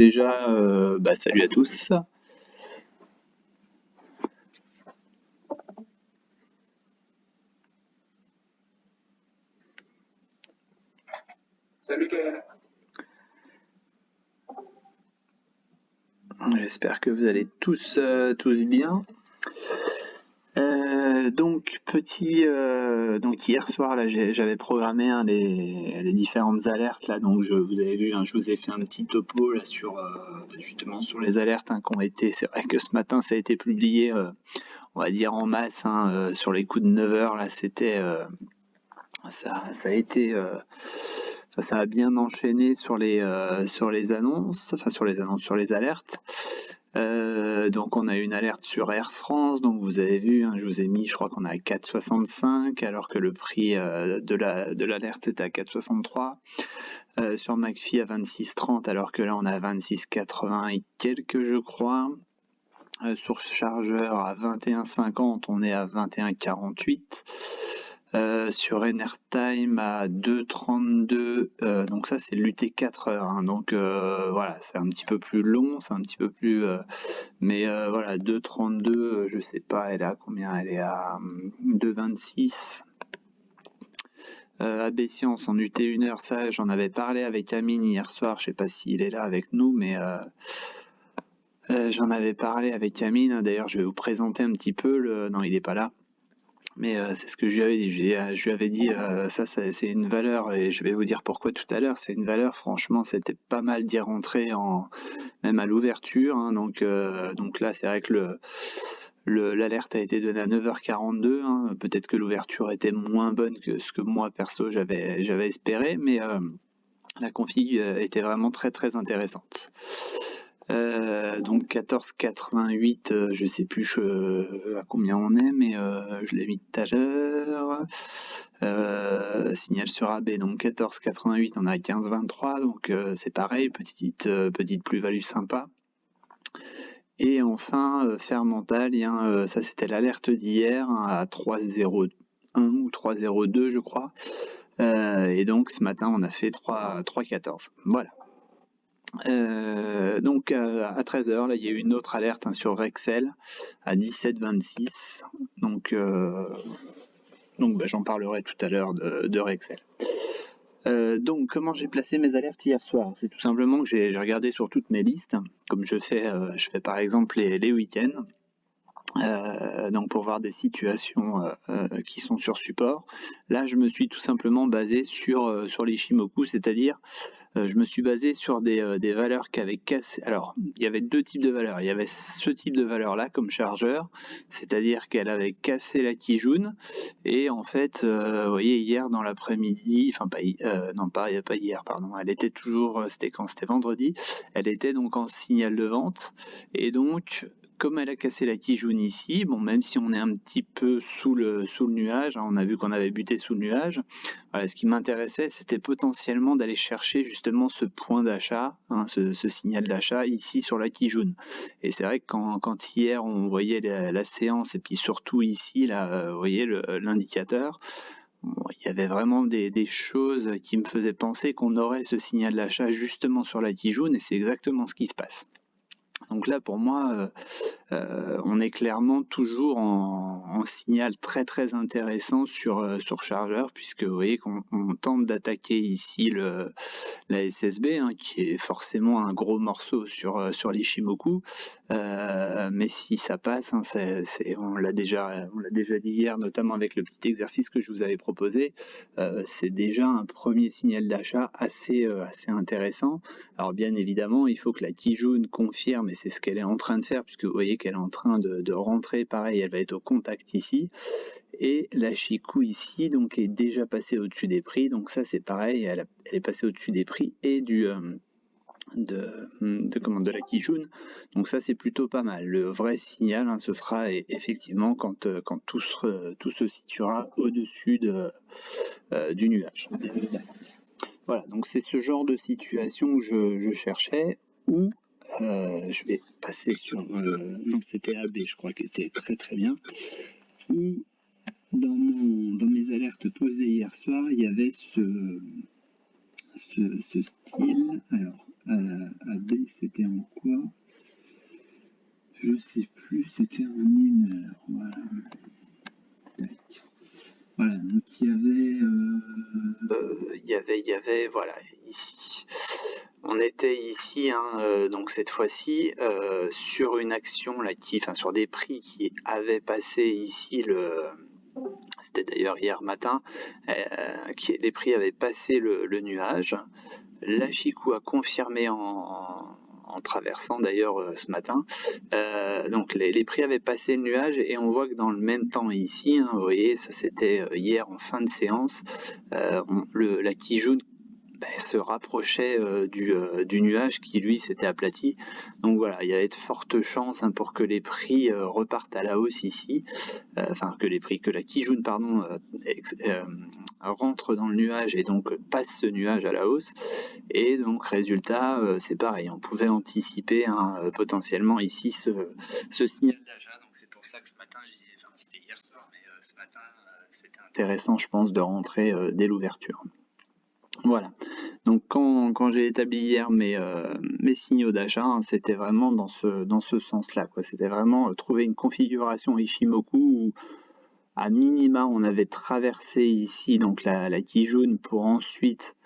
Déjà, salut à tous. Salut Gaël. J'espère que vous allez tous bien. Donc hier soir là, j'avais programmé les différentes alertes là. Donc vous avez vu, je vous ai fait un petit topo là sur justement sur les alertes qui ont été. C'est vrai que ce matin ça a été publié, on va dire en masse, sur les coups de 9h là. C'était ça a été ça a bien enchaîné sur les annonces, sur les alertes. Donc on a une alerte sur Air France, donc vous avez vu, je vous ai mis, je crois qu'on est à 4,65 alors que le prix de l'alerte était à 4,63. Sur McPhee à 26,30 alors que là on est à 26,80 et quelques je crois. Sur chargeur à 21,50 on est à 21,48. Sur Enertime à 2,32, donc ça c'est l'UT4 donc voilà, c'est un petit peu plus long, c'est un petit peu plus mais voilà, 2,32, je sais pas, elle est à combien? Elle est à 2,26. AB Science en UT 1h, ça j'en avais parlé avec Amine hier soir, je sais pas s'il est là avec nous, mais j'en avais parlé avec Amine, d'ailleurs je vais vous présenter un petit peu non, il est pas là. Mais c'est ce que je lui avais dit. Je lui avais dit, ça c'est une valeur, et je vais vous dire pourquoi tout à l'heure. C'est une valeur, franchement, c'était pas mal d'y rentrer même à l'ouverture. Donc là, c'est vrai que l'alerte a été donnée à 9h42. Peut-être que l'ouverture était moins bonne que ce que moi, perso, j'avais espéré, mais la config était vraiment très très intéressante. Donc 14,88, je sais plus à combien on est, mais je l'ai mis tout à l'heure. Signal sur AB, donc 14,88, on est à 15,23, donc c'est pareil, petite plus-value sympa. Et enfin, Fermental, ça c'était l'alerte d'hier, à 3,01 ou 3,02 je crois. Et donc ce matin on a fait 3,14. Voilà. Donc à 13h, là il y a eu une autre alerte sur Rexel à 17,26. Donc j'en parlerai tout à l'heure de Rexel. Donc comment j'ai placé mes alertes hier soir? C'est tout simplement que j'ai regardé sur toutes mes listes, comme je fais par exemple les week-ends. Donc pour voir des situations qui sont sur support. Là je me suis tout simplement basé sur l'Ishimoku, c'est-à-dire je me suis basé sur des valeurs qui avaient cassé. Alors, il y avait deux types de valeurs. Il y avait ce type de valeur-là comme chargeur, c'est-à-dire qu'elle avait cassé la Kijun. Et en fait, vous voyez, hier dans l'après-midi, enfin pas hier, pardon, elle était toujours, c'était quand? C'était vendredi. Elle était donc en signal de vente. Et donc, comme elle a cassé la Kijun ici, bon, même si on est un petit peu sous le nuage, on a vu qu'on avait buté sous le nuage. Voilà, ce qui m'intéressait, c'était potentiellement d'aller chercher justement ce point d'achat, ce signal d'achat ici sur la Kijun. Et c'est vrai que quand hier on voyait la séance, et puis surtout ici, là, vous voyez l'indicateur, bon, il y avait vraiment des choses qui me faisaient penser qu'on aurait ce signal d'achat justement sur la Kijun, et c'est exactement ce qui se passe. Donc là, pour moi, on est clairement toujours en signal très très intéressant sur chargeur, puisque vous voyez qu'on tente d'attaquer ici la SSB, qui est forcément un gros morceau sur l'Ishimoku, mais si ça passe, on l'a déjà dit hier, notamment avec le petit exercice que je vous avais proposé, c'est déjà un premier signal d'achat assez intéressant. Alors bien évidemment, il faut que la Kijun confirme, et c'est ce qu'elle est en train de faire, puisque vous voyez qu'elle est en train de rentrer, pareil, elle va être au contact ici. Et la Chikou ici donc est déjà passée au-dessus des prix, donc ça c'est pareil, elle est passée au-dessus des prix et de la Kijun, donc ça c'est plutôt pas mal. Le vrai signal, ce sera effectivement quand tout se situera au-dessus du nuage. Voilà, donc c'est ce genre de situation que je cherchais, où je vais passer sur non, c'était AB, je crois, qui était très très bien, où dans mes alertes posées hier soir, il y avait ce style. Alors, À B, c'était en quoi? Je sais plus, c'était en 1 heure. Voilà. Tac. Voilà, donc il y avait, voilà, ici. On était ici, hein, donc cette fois-ci, sur une action là, enfin sur des prix qui avaient passé ici c'était d'ailleurs hier matin, les prix avaient passé le nuage. La Chikou a confirmé en traversant d'ailleurs ce matin. Donc les prix avaient passé le nuage et on voit que dans le même temps ici, hein, vous voyez, ça c'était hier en fin de séance, la Kijun se rapprochait du nuage qui lui s'était aplati. Donc voilà, il y avait de fortes chances, hein, pour que les prix repartent à la hausse ici, que la Kijun pardon rentre dans le nuage et donc passe ce nuage à la hausse. Et donc résultat, c'est pareil, on pouvait anticiper, hein, potentiellement ici ce signal d'achat. Donc c'est pour ça que ce matin, c'était hier soir, mais ce matin c'était intéressant, je pense, de rentrer dès l'ouverture. Voilà, donc quand j'ai établi hier mes signaux d'achat, hein, c'était vraiment dans ce sens-là, quoi. C'était vraiment trouver une configuration Ishimoku où à minima on avait traversé ici donc la Kijun pour ensuite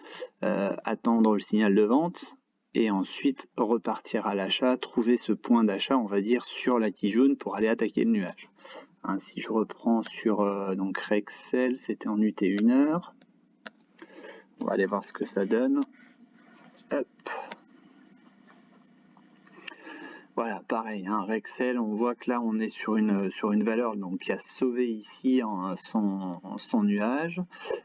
attendre le signal de vente et ensuite repartir à l'achat, trouver ce point d'achat, on va dire, sur la Kijun pour aller attaquer le nuage. Hein, si je reprends sur donc Rexel, c'était en UT 1 heure. On va aller voir ce que ça donne. Hop. Voilà, pareil, hein, Rexel, on voit que là on est sur une valeur donc, qui a sauvé ici son nuage.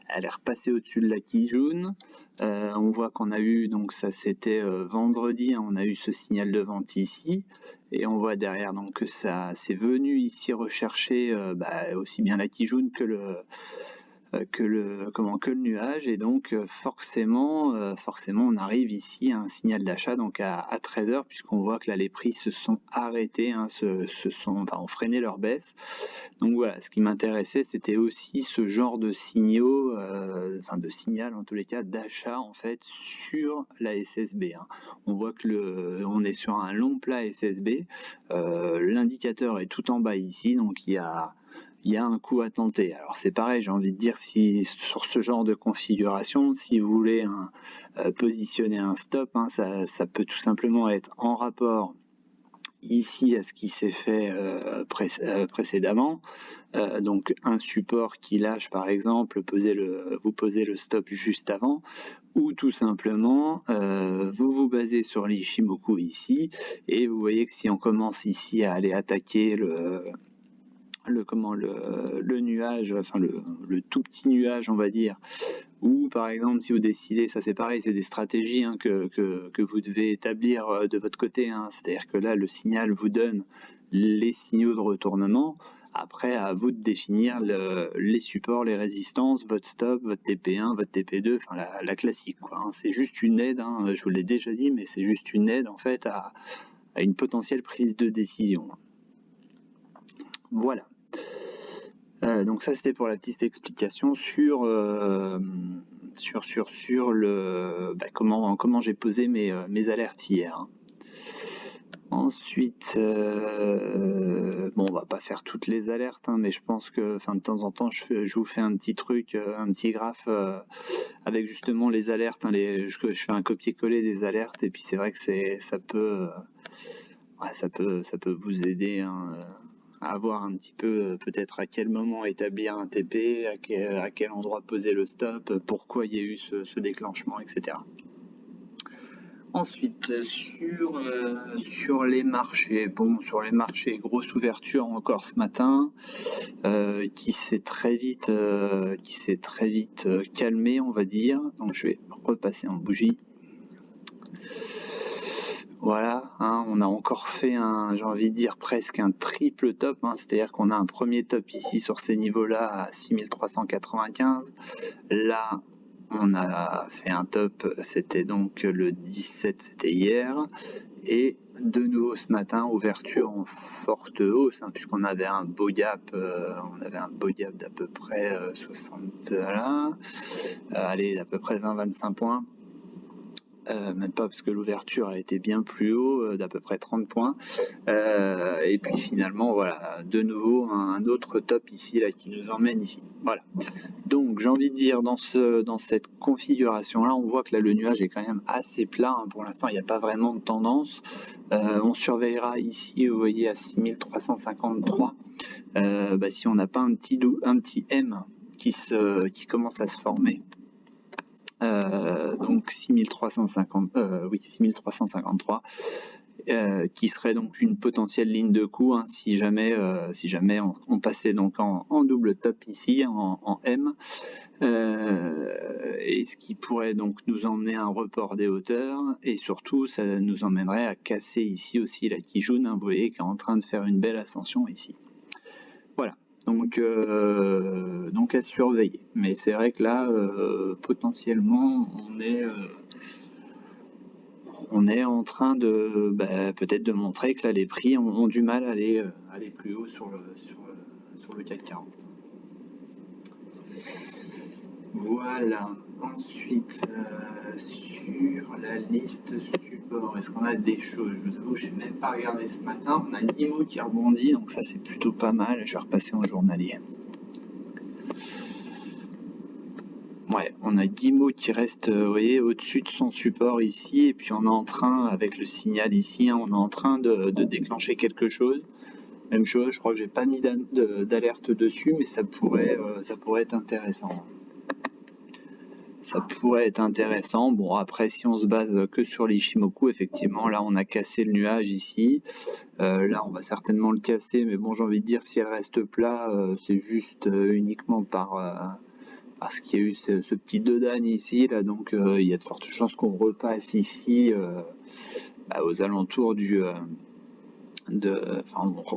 Elle est repassée au-dessus de la Kijun. On voit qu'on a eu, donc ça c'était vendredi, hein, on a eu ce signal de vente ici. Et on voit derrière donc que ça c'est venu ici rechercher aussi bien la Kijun que le nuage, et donc forcément on arrive ici à un signal d'achat donc à 13h, puisqu'on voit que là les prix se sont arrêtés, hein, ont freiné leur baisse. Donc voilà, ce qui m'intéressait, c'était aussi ce genre de signaux, de signal en tous les cas d'achat en fait sur la SSB. Hein. On voit que on est sur un long plat SSB, l'indicateur est tout en bas ici, donc il y a un coup à tenter. Alors c'est pareil, j'ai envie de dire, si sur ce genre de configuration, si vous voulez positionner un stop, hein, ça peut tout simplement être en rapport ici à ce qui s'est fait précédemment. Donc un support qui lâche par exemple, vous posez le stop juste avant, ou tout simplement vous vous basez sur l'Ishimoku ici, et vous voyez que si on commence ici à aller attaquer le nuage, enfin le tout petit nuage on va dire, ou par exemple si vous décidez, ça c'est pareil, c'est des stratégies, hein, que vous devez établir de votre côté, hein. C'est-à-dire que là le signal vous donne les signaux de retournement, après à vous de définir les supports, les résistances, votre stop, votre TP1, votre TP2, enfin la classique, quoi, hein. C'est juste une aide, hein, je vous l'ai déjà dit, mais c'est juste une aide en fait à une potentielle prise de décision. Voilà. Donc ça c'était pour la petite explication sur comment j'ai posé mes alertes hier. Ensuite, on va pas faire toutes les alertes, hein, mais je pense que de temps en temps je vous fais un petit truc, un petit graphe avec justement les alertes, hein, je fais un copier-coller des alertes, et puis c'est vrai que ça peut vous aider, hein, à voir un petit peu peut-être à quel moment établir un TP, à quel endroit poser le stop, pourquoi il y a eu ce déclenchement, etc. Ensuite, sur les marchés, sur les marchés, grosse ouverture encore ce matin, qui s'est très vite calmé, on va dire. Donc je vais repasser en bougie. Voilà, hein, on a encore fait j'ai envie de dire presque un triple top, hein, c'est-à-dire qu'on a un premier top ici sur ces niveaux-là à 6395. Là, on a fait un top, c'était donc le 17, c'était hier, et de nouveau ce matin, ouverture en forte hausse, hein, puisqu'on avait un beau gap, d'à peu près 60, allez, d'à peu près 20-25 points. même pas parce que l'ouverture a été bien plus haut, d'à peu près 30 points. Et puis finalement, voilà, de nouveau un autre top ici là qui nous emmène ici. Voilà. Donc j'ai envie de dire dans cette configuration là, on voit que là le nuage est quand même assez plat. Hein. Pour l'instant, il n'y a pas vraiment de tendance. On surveillera ici, vous voyez, à 6353. Si on n'a pas un petit M qui commence à se former. Donc 6353, qui serait donc une potentielle ligne de coup, hein, si jamais on passait donc en double top ici en M, et ce qui pourrait donc nous emmener à un report des hauteurs, et surtout ça nous emmènerait à casser ici aussi la Kijun, hein, vous voyez, qui est en train de faire une belle ascension ici. Voilà. Donc à surveiller. Mais c'est vrai que là, potentiellement, on est en train de peut-être de montrer que là les prix ont du mal à aller plus haut sur le CAC 40. Voilà. Ensuite, sur la liste support, est-ce qu'on a des choses? Je vous avoue, j'ai même pas regardé ce matin. On a Nimo qui rebondit, donc ça c'est plutôt pas mal. Je vais repasser en journalier. Ouais, on a Guimau qui reste, vous voyez, au-dessus de son support ici, et puis on est en train, avec le signal ici, hein, on est en train de déclencher quelque chose. Même chose, je crois que j'ai pas mis d'alerte dessus, mais ça pourrait être intéressant. Ça pourrait être intéressant. Bon, après, si on se base que sur l'Ichimoku, effectivement, là, on a cassé le nuage ici. Là, on va certainement le casser, mais bon, j'ai envie de dire, si elle reste plat, c'est juste uniquement parce qu'il y a eu ce petit dodan ici, là, donc il y a de fortes chances qu'on repasse ici aux alentours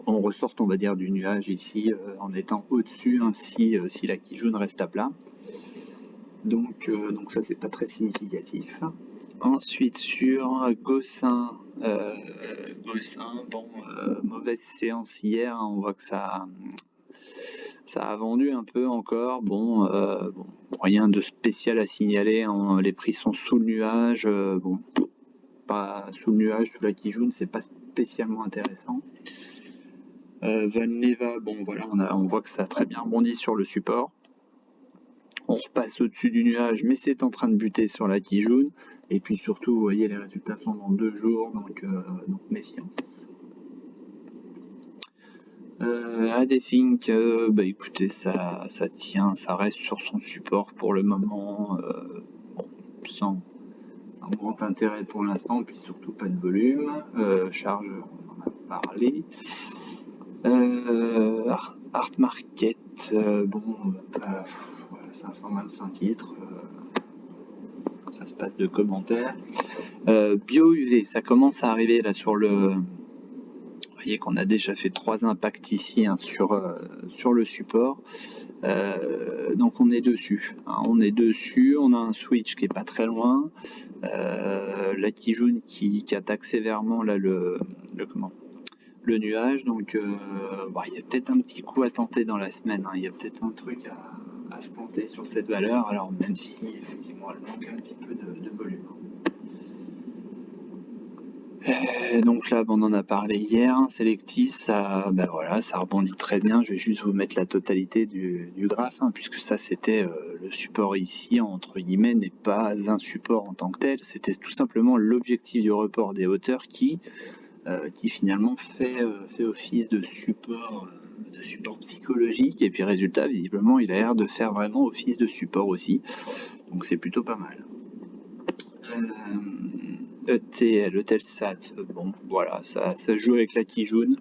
on ressorte, on va dire, du nuage ici en étant au-dessus, hein, si la Kijun reste à plat. Donc ça, c'est pas très significatif. Ensuite, sur Gossin, mauvaise séance hier, hein, on voit que ça a vendu un peu encore. Bon, rien de spécial à signaler. Hein. Les prix sont sous le nuage. Pas sous le nuage, sous la Kijun, c'est pas spécialement intéressant. Valneva, bon voilà, on voit que ça a très bien rebondi sur le support. On repasse au-dessus du nuage, mais c'est en train de buter sur la Kijun. Et puis surtout, vous voyez, les résultats sont dans 2 jours, donc méfiance. Adefink, écoutez, ça tient, ça reste sur son support pour le moment, sans grand intérêt pour l'instant, puis surtout pas de volume. Charge, on en a parlé. Art Market, 525 titres, ça se passe de commentaires. Bio UV, ça commence à arriver là sur le... Vous voyez qu'on a déjà fait 3 impacts ici, hein, sur le support. Donc on est dessus. Hein, on a un switch qui est pas très loin. La Kijun qui attaque sévèrement là le nuage. Donc il y a peut-être un petit coup à tenter dans la semaine. Hein, il y a peut-être un truc à se tenter sur cette valeur. Alors même si effectivement elle manque un petit peu de volume. Donc là, on en a parlé hier, hein, Selectis, ça rebondit très bien. Je vais juste vous mettre la totalité du graphe, hein, puisque ça c'était le support ici, entre guillemets, n'est pas un support en tant que tel, c'était tout simplement l'objectif du report des hauteurs qui finalement fait office de support psychologique, et puis résultat, visiblement, il a l'air de faire vraiment office de support aussi, donc c'est plutôt pas mal. Eutelsat, bon voilà, ça joue avec la Kijun.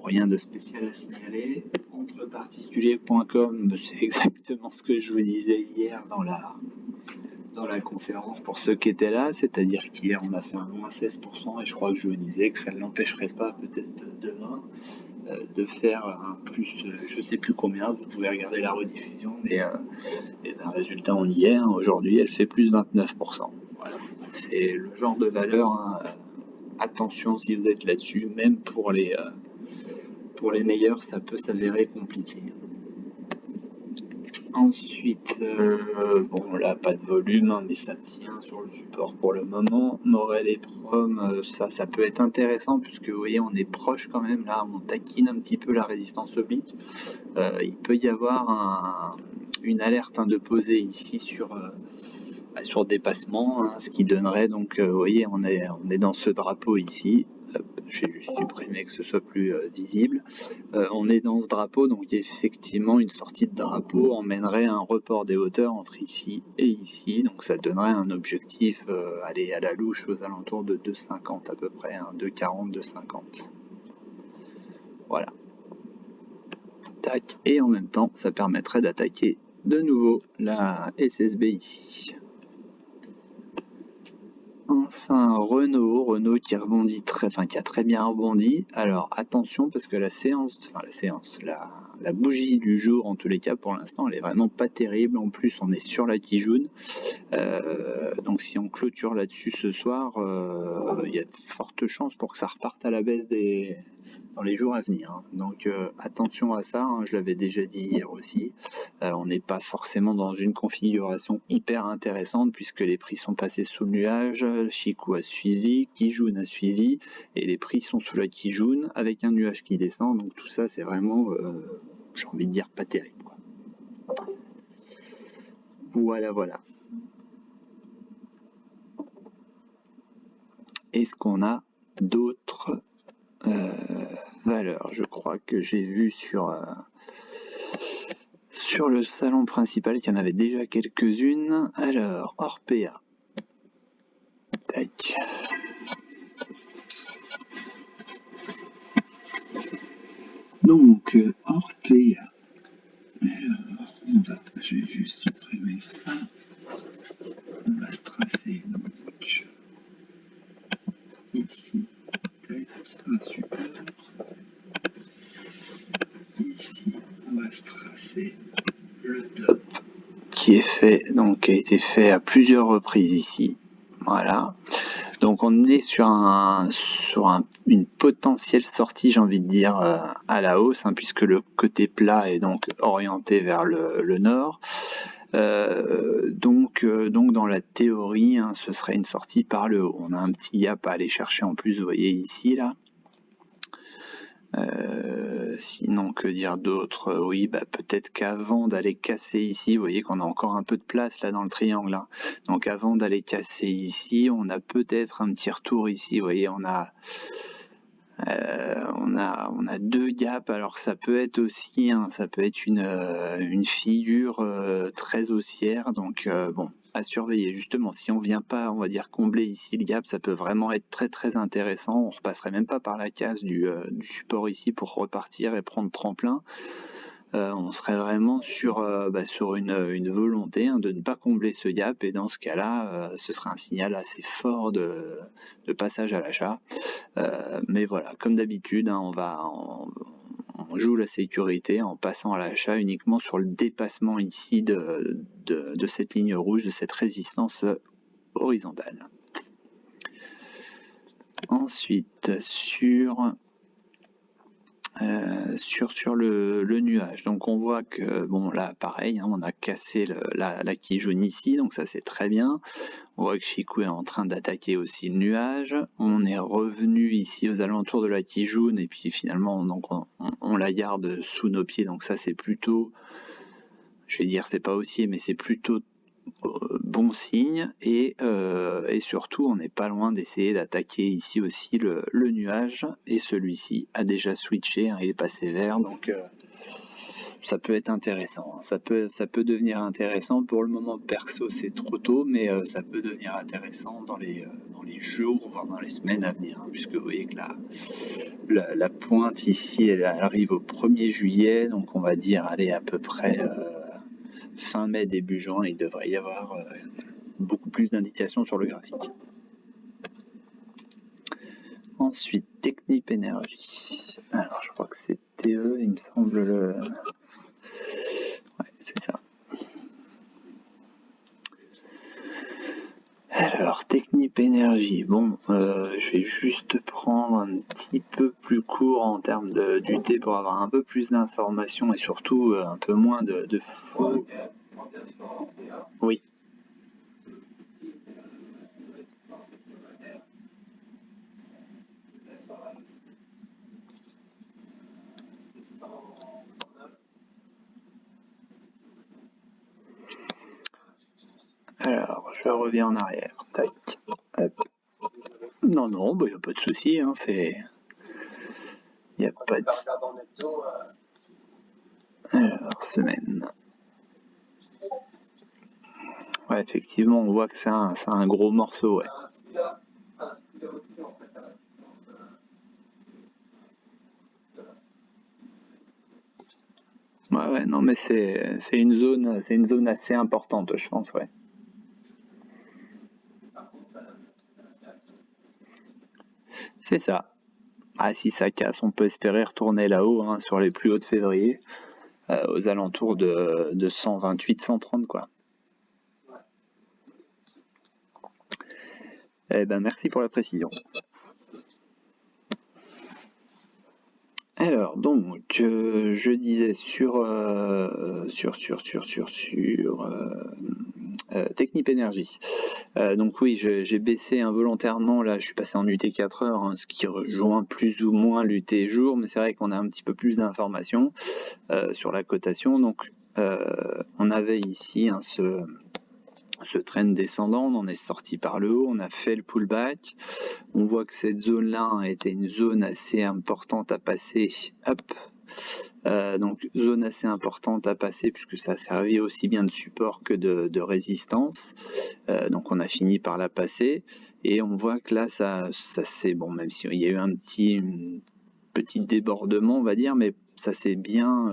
Rien de spécial à signaler. Entreparticulier.com, c'est exactement ce que je vous disais hier dans la conférence pour ceux qui étaient là, c'est-à-dire qu'hier on a fait un moins 16%, et je crois que je vous disais que ça ne l'empêcherait pas peut-être demain de faire un plus, je sais plus combien, vous pouvez regarder la rediffusion, mais résultat on y est, hein, aujourd'hui elle fait plus 29%. Voilà. C'est le genre de valeur, hein, attention si vous êtes là-dessus, même pour les meilleurs ça peut s'avérer compliqué. Ensuite, bon là pas de volume, hein, mais ça tient sur le support pour le moment. Morel et Prom, ça peut être intéressant puisque vous voyez on est proche quand même là, on taquine un petit peu la résistance oblique. Il peut y avoir une alerte de pesée ici sur dépassement, hein, ce qui donnerait donc, vous voyez on est dans ce drapeau ici. Hop, je vais juste supprimer que ce soit plus visible. On est dans ce drapeau, donc effectivement une sortie de drapeau emmènerait un report des hauteurs entre ici et ici, donc ça donnerait un objectif aller à la louche aux alentours de 2,50 à peu près, hein, 2,40, 2,50. Voilà. Tac, et en même temps ça permettrait d'attaquer de nouveau la SSB ici. Enfin, Renault qui rebondit qui a très bien rebondi. Alors attention parce que la bougie du jour en tous les cas pour l'instant elle est vraiment pas terrible. En plus on est sur la Kijun. Donc si on clôture là-dessus ce soir, il y a de fortes chances pour que ça reparte à la baisse dans les jours à venir, hein. Donc attention à ça, hein, je l'avais déjà dit hier aussi. On n'est pas forcément dans une configuration hyper intéressante puisque les prix sont passés sous le nuage, Chikou a suivi, Kijun a suivi et les prix sont sous la Kijun avec un nuage qui descend. Donc tout ça c'est vraiment, j'ai envie de dire, pas terrible, quoi. Voilà. Est-ce qu'on a d'autres valeurs? Je crois que j'ai vu sur le salon principal qu'il y en avait déjà quelques-unes. Alors, Orpea. Tac. Donc, Orpea. Alors, je vais juste supprimer ça. On va se tracer donc ici. Tac, super. Ici, on va se tracer le top qui a été fait à plusieurs reprises ici. Voilà. Donc on est sur une potentielle sortie, j'ai envie de dire, à la hausse, hein, puisque le côté plat est donc orienté vers le nord. Donc dans la théorie, hein, ce serait une sortie par le haut. On a un petit gap à aller chercher en plus, vous voyez ici là. Sinon, que dire d'autre? Oui, peut-être qu'avant d'aller casser ici, vous voyez qu'on a encore un peu de place là dans le triangle, hein. Donc avant d'aller casser ici, on a peut-être un petit retour ici. Vous voyez, on a deux gaps. Alors ça peut être aussi, hein, ça peut être une figure très haussière. Donc bon, à surveiller. Justement, si on vient pas, on va dire, combler ici le gap, ça peut vraiment être très très intéressant. On repasserait même pas par la case du support ici pour repartir et prendre tremplin. On serait vraiment sur une volonté, hein, de ne pas combler ce gap, et dans ce cas-là, ce serait un signal assez fort de passage à l'achat. Mais voilà, comme d'habitude, hein, on joue la sécurité en passant à l'achat uniquement sur le dépassement ici de cette ligne rouge, de cette résistance horizontale. Ensuite, sur le nuage, donc on voit que bon là pareil, hein, on a cassé la Kijun ici, donc ça c'est très bien. On voit que Chikou est en train d'attaquer aussi le nuage. On est revenu ici aux alentours de la Kijun et puis finalement donc on la garde sous nos pieds, donc ça c'est plutôt, je vais dire, c'est pas haussier mais c'est plutôt bon signe, et surtout on n'est pas loin d'essayer d'attaquer ici aussi le nuage, et celui-ci a déjà switché, hein, il est passé vert, donc ça peut être intéressant, hein. Ça peut devenir intéressant. Pour le moment perso c'est trop tôt, mais ça peut devenir intéressant dans les jours, voire dans les semaines à venir, hein, puisque vous voyez que la pointe ici elle arrive au 1er juillet, donc on va dire aller à peu près fin mai, début juin, il devrait y avoir beaucoup plus d'indications sur le graphique. Ensuite, Technip Énergie. Alors, je crois que c'est TE, il me semble. Ouais, c'est ça. Alors, Alors, Technip Énergie, bon, je vais juste prendre un petit peu plus court en termes d'UT pour avoir un peu plus d'informations et surtout un peu moins de faux. Oui. Alors, je reviens en arrière. Tac. Hop. Non, non, il n'y a pas de souci, hein, il n'y a pas de... Alors, semaine. Ouais, effectivement, on voit que c'est un gros morceau, ouais. Ouais, non, mais c'est une zone assez importante, je pense, ouais. C'est ça. Ah, si ça casse, on peut espérer retourner là-haut, hein, sur les plus hauts de février, aux alentours de 128-130, quoi. Eh ben, merci pour la précision. Alors, donc, je disais sur Technip Énergie. Donc oui, j'ai baissé involontairement, là je suis passé en UT 4 heures, hein, ce qui rejoint plus ou moins l'UT jour, mais c'est vrai qu'on a un petit peu plus d'informations sur la cotation. Donc on avait ici ce trend descendant, on en est sorti par le haut, on a fait le pullback. On voit que cette zone-là a été une zone assez importante à passer. Hop. Donc zone assez importante à passer puisque ça a servi aussi bien de support que de résistance. Donc on a fini par la passer et on voit que là ça c'est bon, même s'il y a eu un petit débordement on va dire, mais ça s'est bien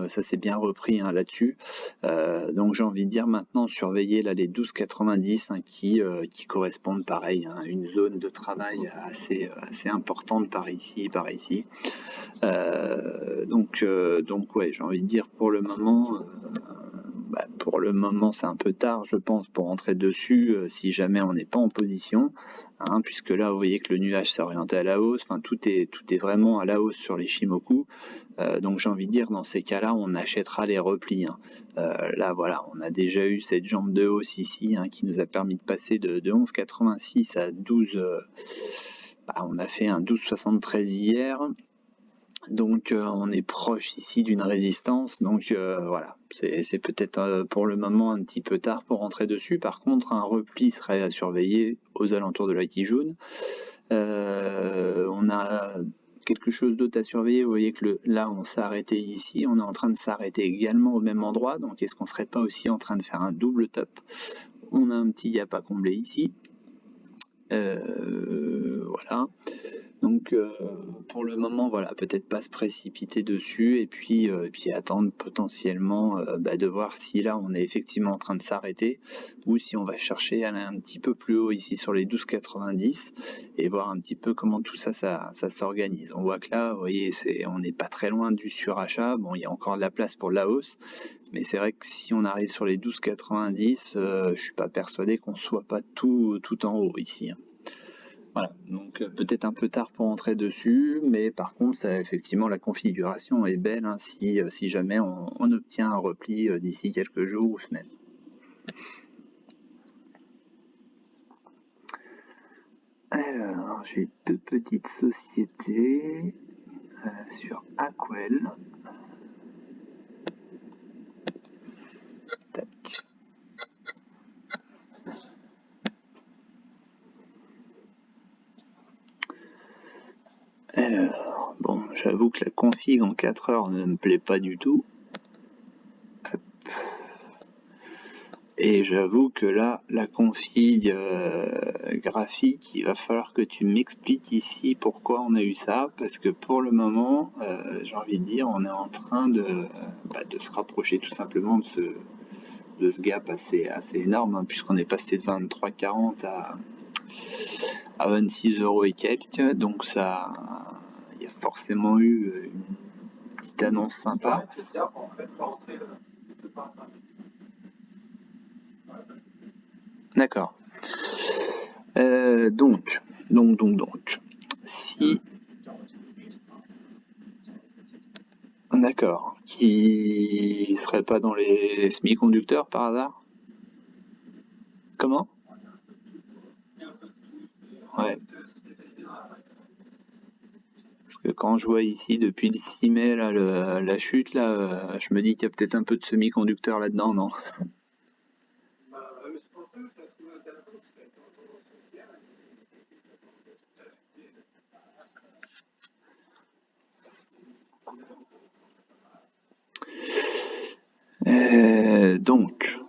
repris, hein, là-dessus. Donc j'ai envie de dire maintenant surveiller là les 12,90, hein, qui correspondent pareil, hein, à une zone de travail assez importante par ici. Donc ouais, j'ai envie de dire pour le moment, c'est un peu tard, je pense, pour entrer dessus si jamais on n'est pas en position, hein, puisque là, vous voyez que le nuage s'est orienté à la hausse. Enfin, tout est vraiment à la hausse sur les Shimoku. Donc, j'ai envie de dire, dans ces cas-là, on achètera les replis, hein. Là, voilà, on a déjà eu cette jambe de hausse ici, hein, qui nous a permis de passer de 11,86 à 12. On a fait un 12,73 hier. Donc on est proche ici d'une résistance, donc voilà, c'est peut-être pour le moment un petit peu tard pour rentrer dessus. Par contre, un repli serait à surveiller aux alentours de la Kijun. On a quelque chose d'autre à surveiller. Vous voyez que là on s'est arrêté ici, on est en train de s'arrêter également au même endroit, donc est-ce qu'on serait pas aussi en train de faire un double top? On a un petit gap à combler ici. Voilà. Donc pour le moment, voilà, peut-être pas se précipiter dessus et puis attendre potentiellement de voir si là on est effectivement en train de s'arrêter ou si on va chercher à aller un petit peu plus haut ici sur les 12,90 et voir un petit peu comment tout ça s'organise. On voit que là, vous voyez, on n'est pas très loin du surachat. Bon, il y a encore de la place pour la hausse, mais c'est vrai que si on arrive sur les 12,90, je suis pas persuadé qu'on soit pas tout en haut ici, hein. Voilà, donc peut-être un peu tard pour entrer dessus, mais par contre, effectivement, la configuration est belle, hein, si jamais on obtient un repli d'ici quelques jours ou semaines. Alors, j'ai deux petites sociétés sur Aquel. Tac. Alors, bon, j'avoue que la config en 4 heures ne me plaît pas du tout. Hop. Et j'avoue que là, la config graphique, il va falloir que tu m'expliques ici pourquoi on a eu ça, parce que pour le moment, j'ai envie de dire, on est en train de se rapprocher tout simplement de ce gap assez énorme, hein, puisqu'on est passé de 23,40 à 26 € et quelques, donc ça, il y a forcément eu une petite annonce sympa. D'accord. Donc, si, d'accord, qui serait pas dans les semi-conducteurs par hasard? Comment? Ouais, parce que quand je vois ici depuis le 6 mai là, la chute là, je me dis qu'il y a peut-être un peu de semi-conducteurs là-dedans, non? Donc,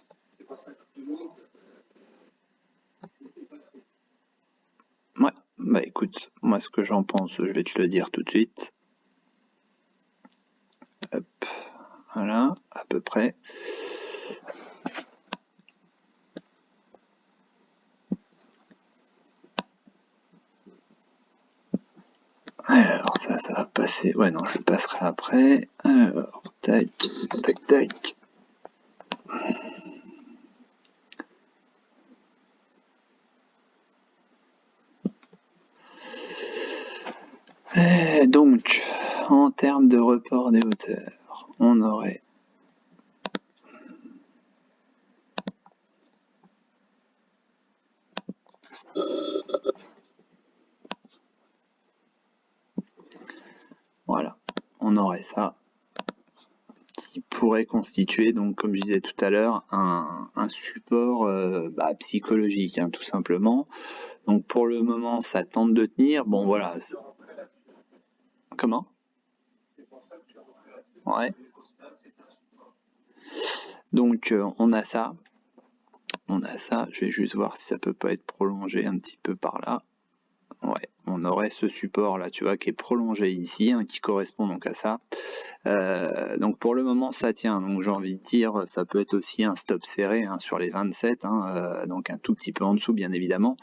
ouais, bah écoute, moi ce que j'en pense, je vais te le dire tout de suite. Hop, voilà, à peu près. Alors ça va passer. Ouais, non, je le passerai après. Alors, tac, tac, tac. Donc, en termes de report des hauteurs, on aurait voilà, on aurait ça qui pourrait constituer, donc comme je disais tout à l'heure, un support psychologique, hein, tout simplement. Donc pour le moment, ça tente de tenir. Bon voilà. Comment? Ouais. Donc on a ça. On a ça. Je vais juste voir si ça peut pas être prolongé un petit peu par là. Ouais, on aurait ce support là, tu vois, qui est prolongé ici, hein, qui correspond donc à ça. Donc pour le moment ça tient, donc j'ai envie de dire ça peut être aussi un stop serré, hein, sur les 27, hein, donc un tout petit peu en dessous bien évidemment.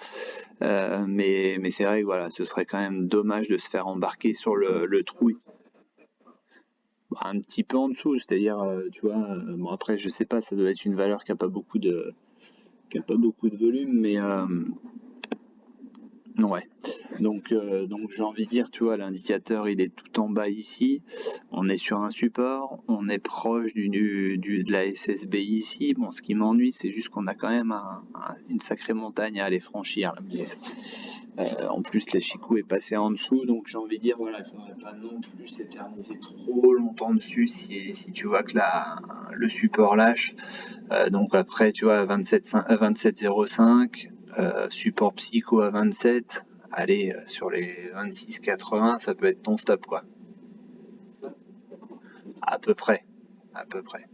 Mais c'est vrai que voilà, ce serait quand même dommage de se faire embarquer sur le trou. Bah, un petit peu en dessous, c'est-à-dire, tu vois, bon après je sais pas, ça doit être une valeur qui a pas beaucoup de volume, mais ouais. Donc j'ai envie de dire, tu vois, l'indicateur il est tout en bas ici. On est sur un support, on est proche de la SSB ici. Bon, ce qui m'ennuie, c'est juste qu'on a quand même une sacrée montagne à aller franchir. Là. Mais, en plus, l'Achikou est passé en dessous, donc j'ai envie de dire, voilà, il faudrait pas non plus s'éterniser trop longtemps dessus si tu vois que le support lâche. Donc après, tu vois, 27,05, support psycho à 27, allez, sur les 26,80, ça peut être ton stop, quoi. À peu près. À peu près.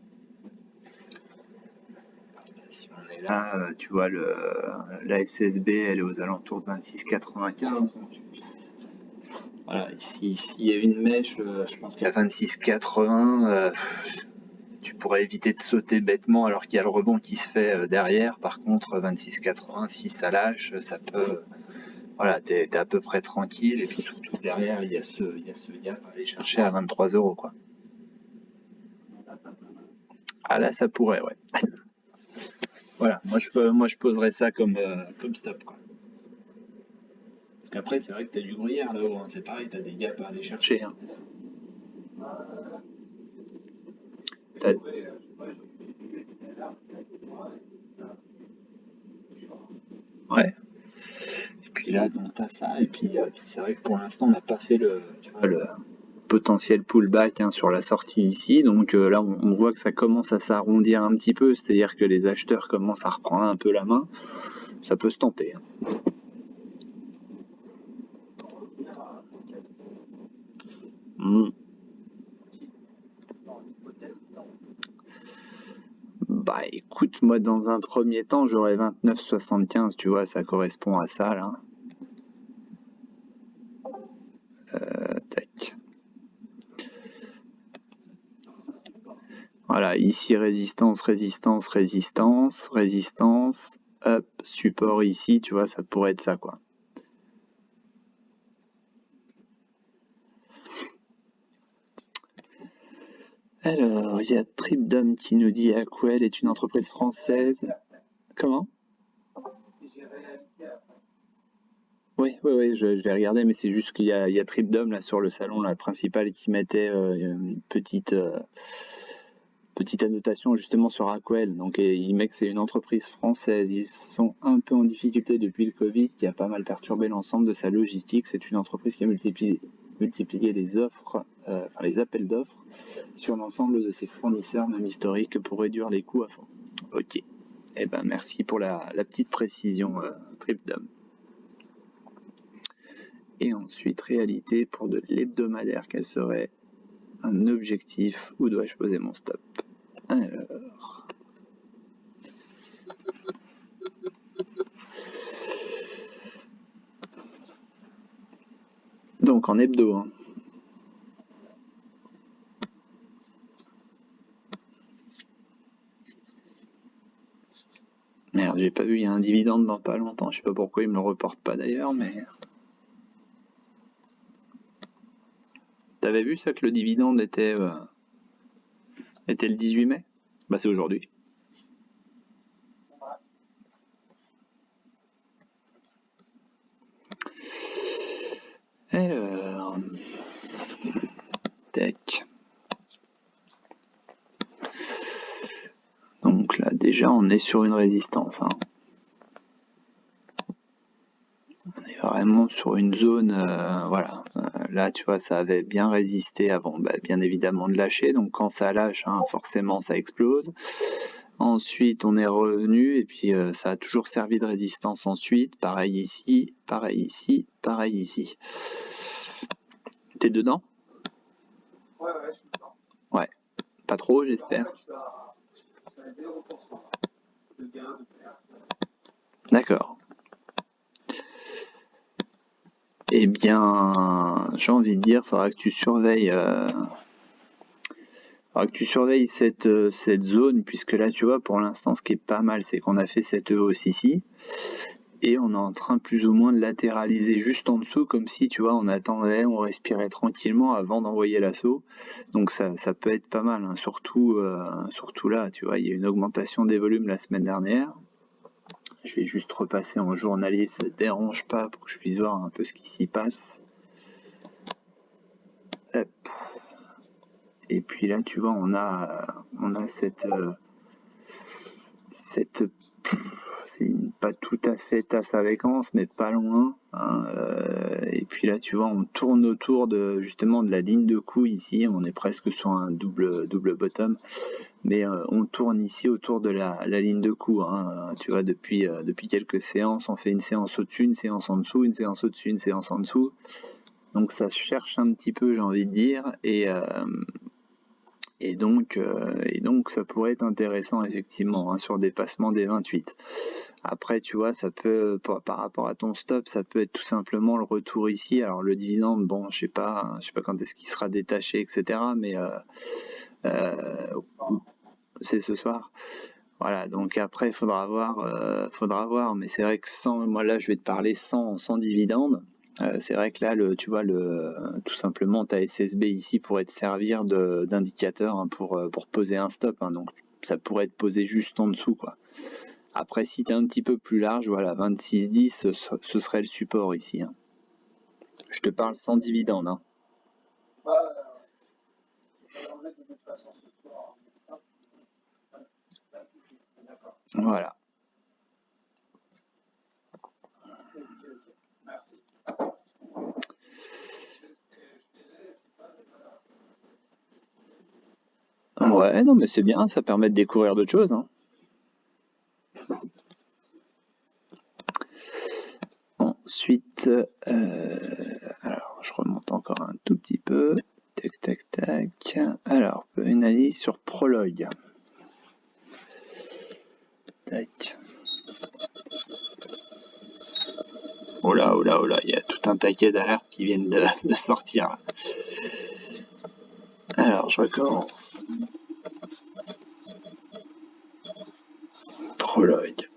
Si on est là, tu vois, la SSB, elle est aux alentours de 26,95. Voilà, ici, il y a une mèche, je pense qu'à 26,80, tu pourrais éviter de sauter bêtement alors qu'il y a le rebond qui se fait derrière. Par contre, 26,80, si ça lâche, ça peut. Voilà, t'es à peu près tranquille. Et puis surtout derrière, il y a ce gap à aller chercher à 23 euros, quoi. Ah là, ça pourrait, ouais. Voilà, moi je poserais ça comme stop, quoi. Parce qu'après, c'est vrai que t'as du gruyère là-haut, hein. C'est pareil, t'as des gaps à aller chercher, hein. T'as- Ouais. Et puis là, donc t'as ça. Et puis, c'est vrai que pour l'instant, on n'a pas fait tu vois, le potentiel pullback, hein, sur la sortie ici. Donc là, on voit que ça commence à s'arrondir un petit peu. C'est-à-dire que les acheteurs commencent à reprendre un peu la main. Ça peut se tenter, hein. Hmm. Bah écoute, moi dans un premier temps, j'aurais 29,75, tu vois, ça correspond à ça là. Tac. Voilà, ici résistance, résistance, résistance, résistance, hop, support ici, tu vois, ça pourrait être ça, quoi. Alors, il y a Tripdom qui nous dit Aquel est une entreprise française. Comment? oui, je l'ai regardé, mais c'est juste qu'il y a Tripdom là sur le salon là, principal qui mettait une petite annotation justement sur Rockwell. Donc il met que c'est une entreprise française. Ils sont un peu en difficulté depuis le Covid, qui a pas mal perturbé l'ensemble de sa logistique. C'est une entreprise qui a multiplié les offres, enfin les appels d'offres sur l'ensemble de ses fournisseurs, même historiques, pour réduire les coûts à fond. Ok. Eh ben merci pour la petite précision, Tripdom. Et ensuite, réalité pour de l'hebdomadaire, quel serait un objectif? Où dois-je poser mon stop? Alors. Donc en hebdo, hein. Merde, j'ai pas vu, il y a un dividende dans pas longtemps, je sais pas pourquoi il me le reporte pas d'ailleurs, mais... T'avais vu ça que le dividende était le 18 mai? Bah c'est aujourd'hui. Alors... Tac. Donc là déjà on est sur une résistance, hein. On est vraiment sur une zone, voilà. Là tu vois ça avait bien résisté avant, bah, bien évidemment de lâcher, donc quand ça lâche, hein, forcément ça explose. Ensuite on est revenu et puis ça a toujours servi de résistance ensuite, pareil ici, pareil ici, pareil ici. T'es dedans? Ouais, je suis dedans. Ouais, pas trop j'espère. D'accord. Eh bien, j'ai envie de dire, faudra que tu surveilles cette zone, puisque là, tu vois, pour l'instant, ce qui est pas mal, c'est qu'on a fait cette hausse ici, et on est en train plus ou moins de latéraliser juste en dessous, comme si, tu vois, on attendait, on respirait tranquillement avant d'envoyer l'assaut. Donc ça peut être pas mal, hein, surtout là, tu vois, il y a une augmentation des volumes la semaine dernière. Je vais juste repasser en journalier, ça ne dérange pas, pour que je puisse voir un peu ce qui s'y passe. Hop. Et puis là, tu vois, on a cette c'est pas tout à fait tasse avec Anse, mais pas loin, hein, et puis là, tu vois, on tourne autour de justement de la ligne de coup ici. On est presque sur un double bottom, mais on tourne ici autour de la ligne de coup, hein. Tu vois, depuis quelques séances, on fait une séance au-dessus, une séance en dessous, une séance au-dessus, une séance en dessous. Donc ça se cherche un petit peu, j'ai envie de dire, et donc ça pourrait être intéressant effectivement, hein, sur dépassement des 28. Après, tu vois, ça peut, par rapport à ton stop, ça peut être tout simplement le retour ici. Alors le dividende, bon, je sais pas quand est-ce qu'il sera détaché, etc. Mais c'est ce soir. Voilà, donc après, faudra voir. Mais c'est vrai que moi là, je vais te parler sans dividende. C'est vrai que là, tu vois, tout simplement, ta SSB ici pourrait te servir d'indicateur, hein, pour poser un stop, hein. Donc ça pourrait être posé juste en dessous, quoi. Après, si tu es un petit peu plus large, voilà, 26,10, ce serait le support ici, hein. Je te parle sans dividende, hein. Voilà. Ouais, non, mais c'est bien, ça permet de découvrir d'autres choses, hein. Ensuite, alors je remonte encore un tout petit peu. Tac, tac, tac. Alors, une analyse sur Prologue. Tac. Oh là, il y a tout un taquet d'alertes qui viennent de sortir. Alors, je recommence. Prologue.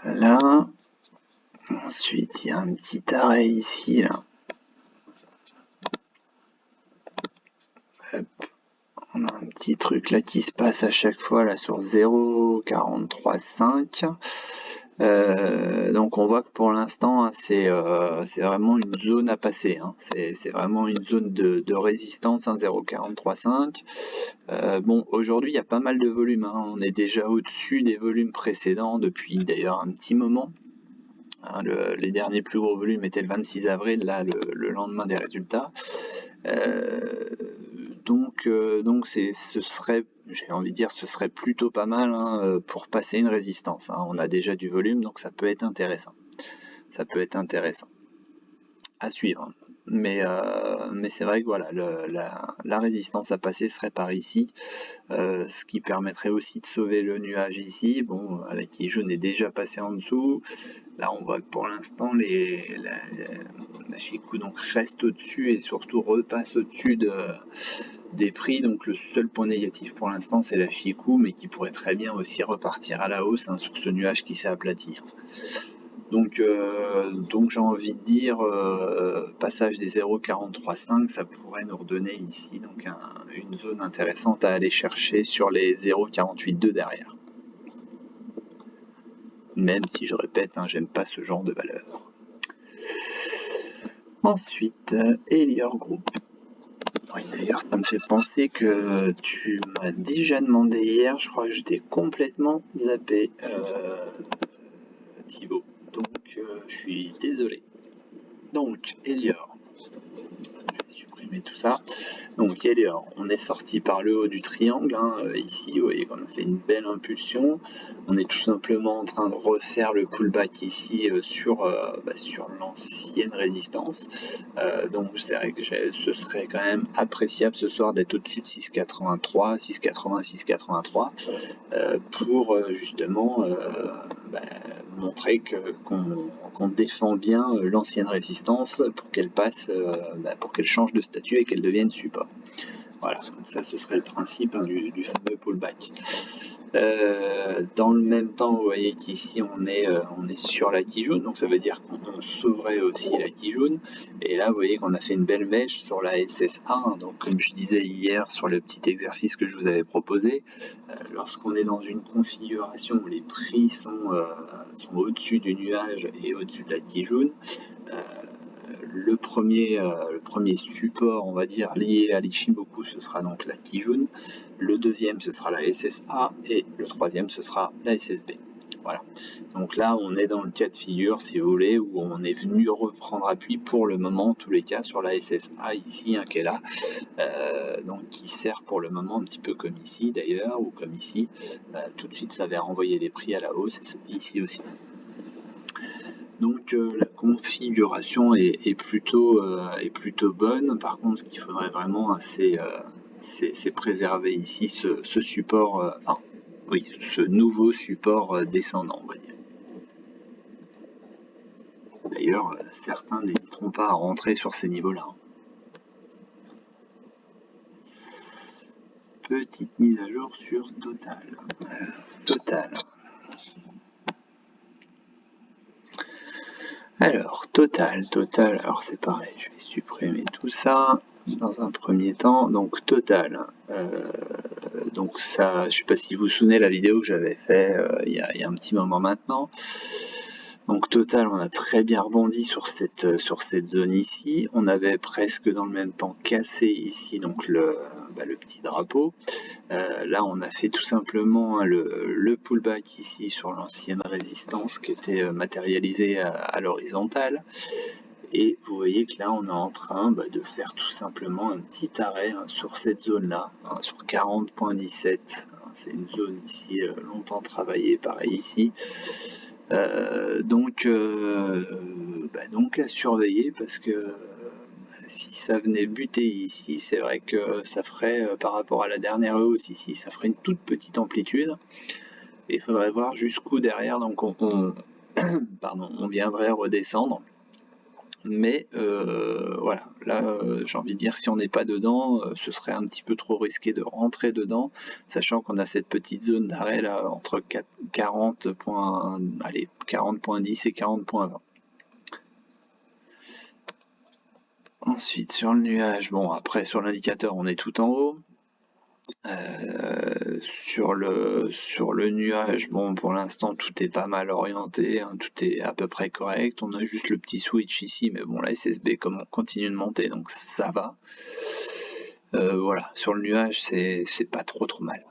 Là, ensuite il y a un petit arrêt ici, là. Hop. On a un petit truc là qui se passe à chaque fois là sur 0,435. Donc on voit que pour l'instant hein, c'est vraiment une zone à passer. Hein. C'est vraiment une zone de résistance, hein, 0,435. Bon, aujourd'hui il y a pas mal de volume. Hein. On est déjà au-dessus des volumes précédents depuis d'ailleurs un petit moment. Hein, les derniers plus gros volumes étaient le 26 avril, là le lendemain des résultats. Donc ce serait, j'ai envie de dire, ce serait plutôt pas mal hein, pour passer une résistance. Hein. On a déjà du volume, donc ça peut être intéressant. Ça peut être intéressant à suivre. Mais c'est vrai que voilà, la résistance à passer serait par ici, ce qui permettrait aussi de sauver le nuage ici. Bon, la Kijun est déjà passé en dessous. Là, on voit que pour l'instant, la Chikou donc reste au-dessus et surtout repasse au-dessus des prix. Donc le seul point négatif pour l'instant, c'est la Chikou, mais qui pourrait très bien aussi repartir à la hausse hein, sur ce nuage qui s'est aplati. Donc j'ai envie de dire, passage des 0,435, ça pourrait nous redonner ici donc une zone intéressante à aller chercher sur les 0,482 derrière. Même si je répète, hein, j'aime pas ce genre de valeur. Ensuite, Elior Group. Oui, d'ailleurs, ça me fait penser que tu m'as déjà demandé hier, je crois que j'étais complètement zappé, Thibaut. Donc, je suis désolé. Donc, Elior. Je vais supprimer tout ça. Donc, Elior, on est sorti par le haut du triangle. Hein. Ici, vous voyez qu'on a fait une belle impulsion. On est tout simplement en train de refaire le pullback ici sur l'ancienne résistance. Donc, c'est vrai que ce serait quand même appréciable ce soir d'être au-dessus de 6,83, 6,80, 6,83 pour justement montrer qu'on défend bien l'ancienne résistance pour qu'elle passe, pour qu'elle change de statut et qu'elle devienne support. Voilà, donc ça ce serait le principe hein, du fameux pullback. Dans le même temps, vous voyez qu'ici on est sur la Kijun, donc ça veut dire qu'on sauverait aussi la Kijun. Et là, vous voyez qu'on a fait une belle mèche sur la SSA. Donc, comme je disais hier sur le petit exercice que je vous avais proposé, lorsqu'on est dans une configuration où les prix sont au-dessus du nuage et au-dessus de la Kijun, le premier support, on va dire, lié à l'Ichimoku, ce sera donc la Kijun. Le deuxième, ce sera la SSA. Et le troisième, ce sera la SSB. Voilà. Donc là, on est dans le cas de figure, si vous voulez, où on est venu reprendre appui pour le moment, en tous les cas, sur la SSA ici, hein, qui est là. Donc qui sert pour le moment un petit peu comme ici d'ailleurs, ou comme ici. Tout de suite, ça va renvoyer les prix à la hausse, et ici aussi. Donc la configuration est plutôt bonne. Par contre, ce qu'il faudrait vraiment, c'est préserver ici ce support, ce nouveau support descendant, on va dire. D'ailleurs, certains n'hésiteront pas à rentrer sur ces niveaux-là. Petite mise à jour sur Total. Total. Alors, Total, alors c'est pareil, je vais supprimer tout ça dans un premier temps. Donc, Total, donc ça, je sais pas si vous vous souvenez la vidéo que j'avais fait il y a un petit moment maintenant. Donc Total, on a très bien rebondi sur cette zone ici. On avait presque dans le même temps cassé ici donc le petit drapeau. Là, on a fait tout simplement le pullback ici sur l'ancienne résistance qui était matérialisée à l'horizontale. Et vous voyez que là, on est en train de faire tout simplement un petit arrêt hein, sur cette zone-là, hein, sur 40.17. C'est une zone ici longtemps travaillée, pareil ici. Donc à surveiller parce que si ça venait buter ici, c'est vrai que ça ferait par rapport à la dernière hausse ici, ça ferait une toute petite amplitude. Et il faudrait voir jusqu'où derrière, donc on viendrait redescendre. Mais voilà, là j'ai envie de dire, si on n'est pas dedans, ce serait un petit peu trop risqué de rentrer dedans, sachant qu'on a cette petite zone d'arrêt là entre 40.10 et 40.20. Ensuite sur le nuage, bon après sur l'indicateur on est tout en haut. Sur le nuage, bon pour l'instant tout est pas mal orienté, hein, tout est à peu près correct, on a juste le petit switch ici, mais bon la SSB comme on continue de monter donc ça va. Voilà, sur le nuage c'est pas trop mal.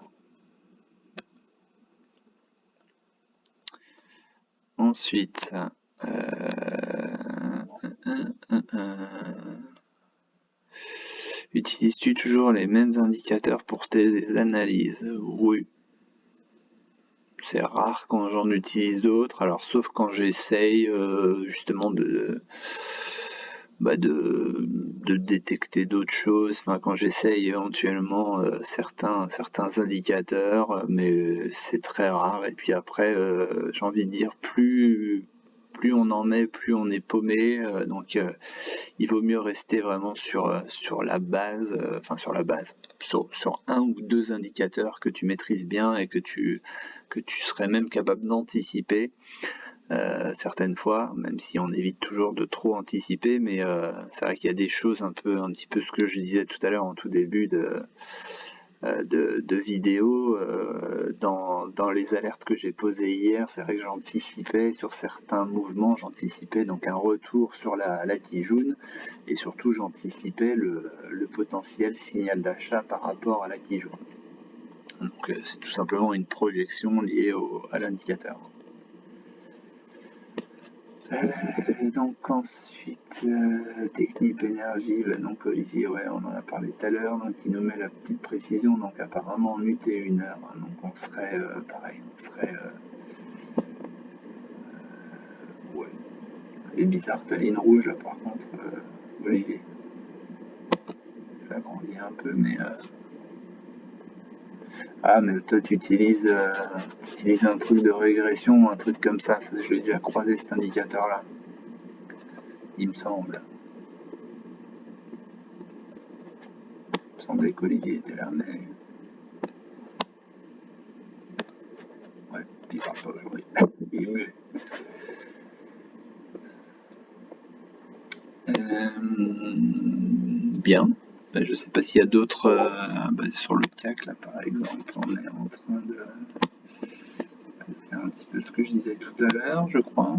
Ensuite, utilises-tu toujours les mêmes indicateurs pour tes analyses? Oui. C'est rare quand j'en utilise d'autres, alors sauf quand j'essaye justement de détecter d'autres choses, enfin, quand j'essaye éventuellement certains indicateurs, mais c'est très rare. Et puis après, j'ai envie de dire, plus on en met, plus on est paumé. Donc il vaut mieux rester vraiment sur la base, sur un ou deux indicateurs que tu maîtrises bien et que tu serais même capable d'anticiper certaines fois, même si on évite toujours de trop anticiper, mais c'est vrai qu'il y a des choses un petit peu ce que je disais tout à l'heure en tout début de vidéo, dans les alertes que j'ai posées hier, c'est vrai que j'anticipais sur certains mouvements, j'anticipais donc un retour sur la Kijun, et surtout j'anticipais le potentiel signal d'achat par rapport à la Kijun. Donc c'est tout simplement une projection liée à l'indicateur. Donc ensuite, Technip Énergie, donc Olivier, ouais, on en a parlé tout à l'heure, donc il nous met la petite précision, donc apparemment en UT 1 heure, hein, donc on serait, pareil, ouais, elle est bizarre ta ligne rouge là par contre, Olivier, je l'agrandis un peu, mais ah, mais toi tu utilises un truc de régression ou un truc comme ça, je l'ai déjà croisé cet indicateur là, il me semble. Il me semblait qu'Olivier était là, mais ouais, il parle pas aujourd'hui. Il est muet. Bien. Je sais pas s'il y a d'autres. Sur le CAC, là, par exemple, on est en train de faire un petit peu ce que je disais tout à l'heure, je crois.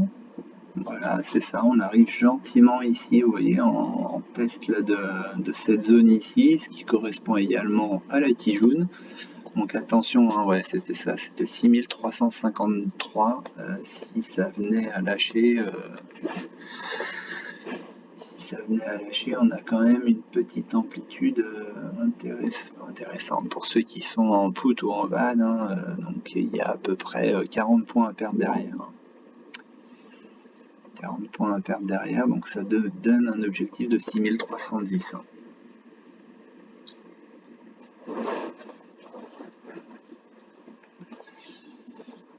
Voilà, c'est ça. On arrive gentiment ici, vous voyez, en test là, de cette zone ici, ce qui correspond également à la Kijun. Donc attention, hein, ouais, c'était ça, c'était 6353. Si ça venait à lâcher, on a quand même une petite amplitude intéressante pour ceux qui sont en put ou en van. Hein, donc il y a à peu près 40 points à perdre derrière. 40 points à perdre derrière, donc ça donne un objectif de 6310.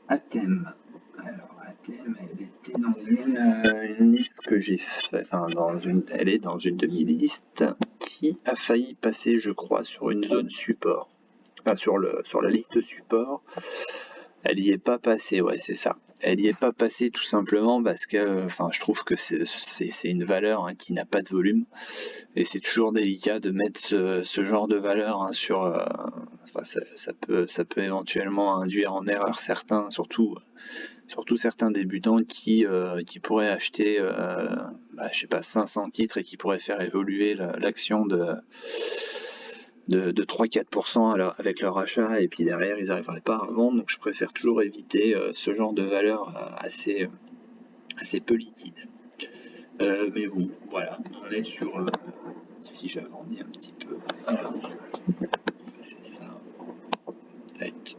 Atem. Alors Atem, elle était dans une liste que j'ai fait, elle est dans une demi-liste qui a failli passer, je crois, sur une zone support. Enfin, sur la liste support. Elle y est pas passée, ouais, c'est ça. Elle y est pas passée tout simplement parce que, je trouve que c'est une valeur, hein, qui n'a pas de volume, et c'est toujours délicat de mettre ce genre de valeur, hein, sur. Ça peut éventuellement induire en erreur certains, surtout certains débutants qui pourraient acheter, je sais pas, 500 titres et qui pourraient faire évoluer l'action de 3-4% avec leur achat, et puis derrière ils n'arriveraient pas à vendre. Donc je préfère toujours éviter ce genre de valeur assez peu liquide. Mais bon, voilà, on est sur, si j'agrandis un petit peu, voilà, c'est ça, tac.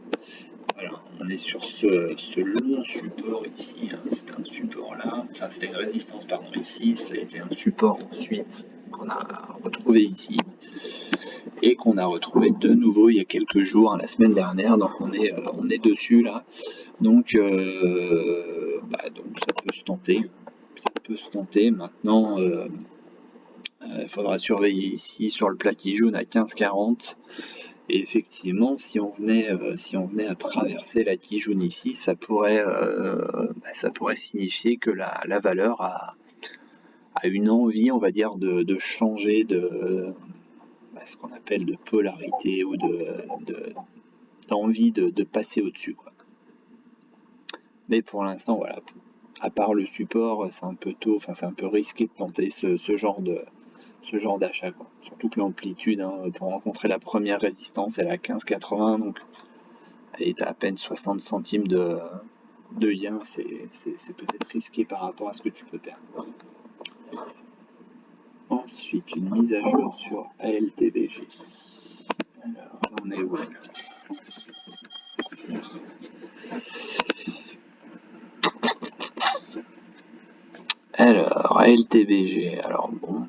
Voilà, on est sur ce long support ici, hein. C'était un support là, enfin c'était une résistance pardon ici, ça a été un support ensuite qu'on a retrouvé ici, et qu'on a retrouvé de nouveau il y a quelques jours, hein, la semaine dernière, donc on est dessus là, donc ça peut se tenter, peut se tenter. Maintenant, il faudra surveiller ici sur le plat qui jaune à 15,40. Et effectivement, si on venait à traverser la Kijoun ici, ça pourrait signifier que la valeur a une envie, on va dire, de changer de ce qu'on appelle de polarité ou d'envie de passer au-dessus, quoi. Mais pour l'instant, voilà, à part le support, c'est un peu tôt, enfin c'est un peu risqué de tenter ce genre d'achat, quoi. Surtout que l'amplitude, pour rencontrer la première résistance, elle est à 15,80, donc elle est à peine 60 centimes de yen, c'est peut-être risqué par rapport à ce que tu peux perdre. Ensuite, une mise à jour sur ALTBG. Alors, on est où? Alors, ALTBG, alors bon,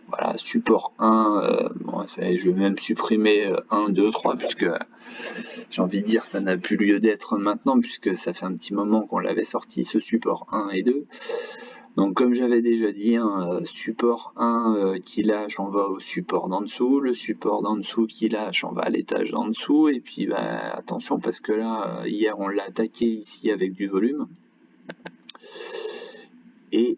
voilà, support 1, je vais même supprimer 1, 2, 3, puisque j'ai envie de dire ça n'a plus lieu d'être maintenant, puisque ça fait un petit moment qu'on l'avait sorti, ce support 1 et 2. Donc comme j'avais déjà dit, support 1 qui lâche, on va au support d'en dessous, le support d'en dessous qui lâche, on va à l'étage d'en dessous, et puis attention parce que là, hier on l'a attaqué ici avec du volume. Et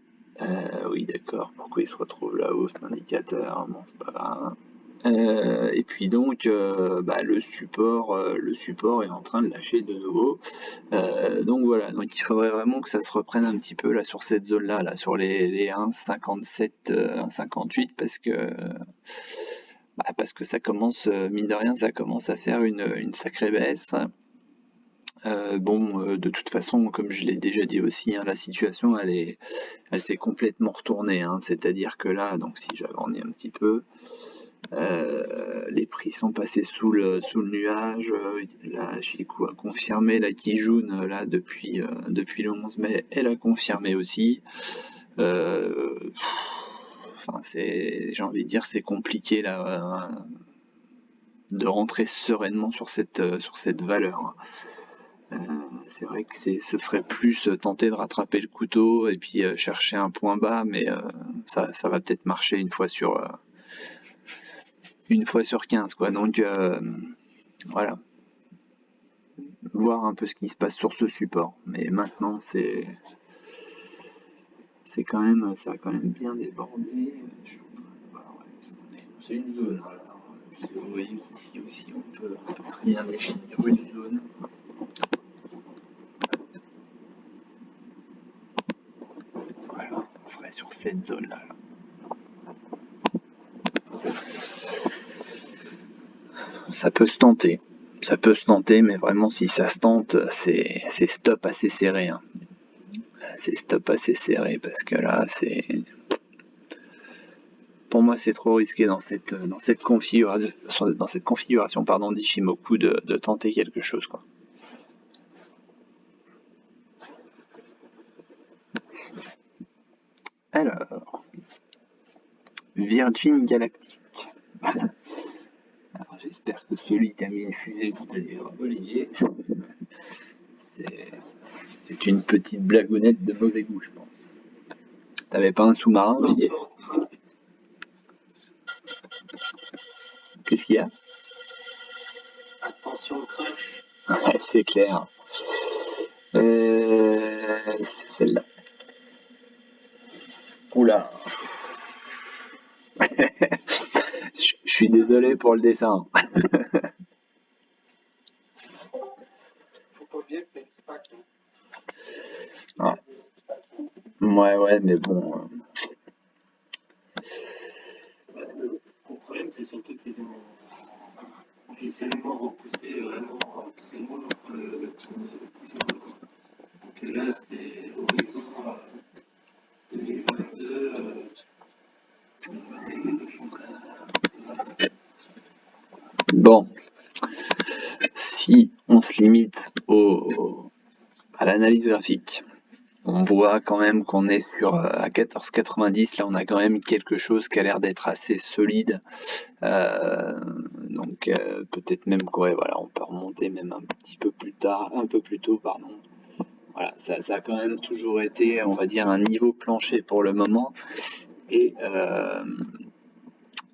oui d'accord, pourquoi il se retrouve là-haut cet indicateur? Bon c'est pas grave. Et puis donc le support est en train de lâcher de nouveau. Donc voilà, donc il faudrait vraiment que ça se reprenne un petit peu là sur cette zone-là, là, sur les 1,57, 1,58, parce que ça commence, mine de rien, ça commence à faire une sacrée baisse. De toute façon, comme je l'ai déjà dit aussi, la situation elle s'est complètement retournée, c'est-à-dire que là, donc si j'agrandis un petit peu, les prix sont passés sous le nuage. La Chikou a confirmé, la Kijun là depuis le 11 mai, elle a confirmé aussi. J'ai envie de dire, c'est compliqué là de rentrer sereinement sur cette valeur. C'est vrai que ce serait plus tenter de rattraper le couteau et puis chercher un point bas, mais ça va peut-être marcher une fois sur 15, quoi. Donc voilà, voir un peu ce qui se passe sur ce support. Mais maintenant, ça a quand même bien débordé. Je suis en train de voir, c'est une zone. Alors, vous voyez qu'ici aussi, on peut très bien définir une zone. Voilà, on serait sur cette zone-là. Ça peut se tenter. Mais vraiment, si ça se tente, c'est stop assez serré. C'est stop assez serré parce que là, pour moi, c'est trop risqué dans cette configuration d'Ichimoku de tenter quelque chose, quoi. Alors, Virgin Galactic. Alors, j'espère que celui qui a mis une fusée, c'est-à-dire Olivier, c'est une petite blagounette de mauvais goût, je pense. T'avais pas un sous-marin, Olivier? Qu'est-ce qu'il y a? Attention au crush. Ouais, c'est clair. C'est celle-là. Oula. Je suis désolé pour le dessin. Faut pas oublier que c'est une SPAC. Ouais, mais bon. Le problème, c'est surtout qu'ils ont officiellement repoussé vraiment très loin le symbole. Donc là, c'est horizon 2022. Bon. Si on se limite à l'analyse graphique, on voit quand même qu'on est à 14,90. Là, on a quand même quelque chose qui a l'air d'être assez solide. Donc peut-être même qu'on on peut remonter même un peu plus tôt, pardon. voilà, ça a quand même toujours été, on va dire, un niveau plancher pour le moment. Et, euh,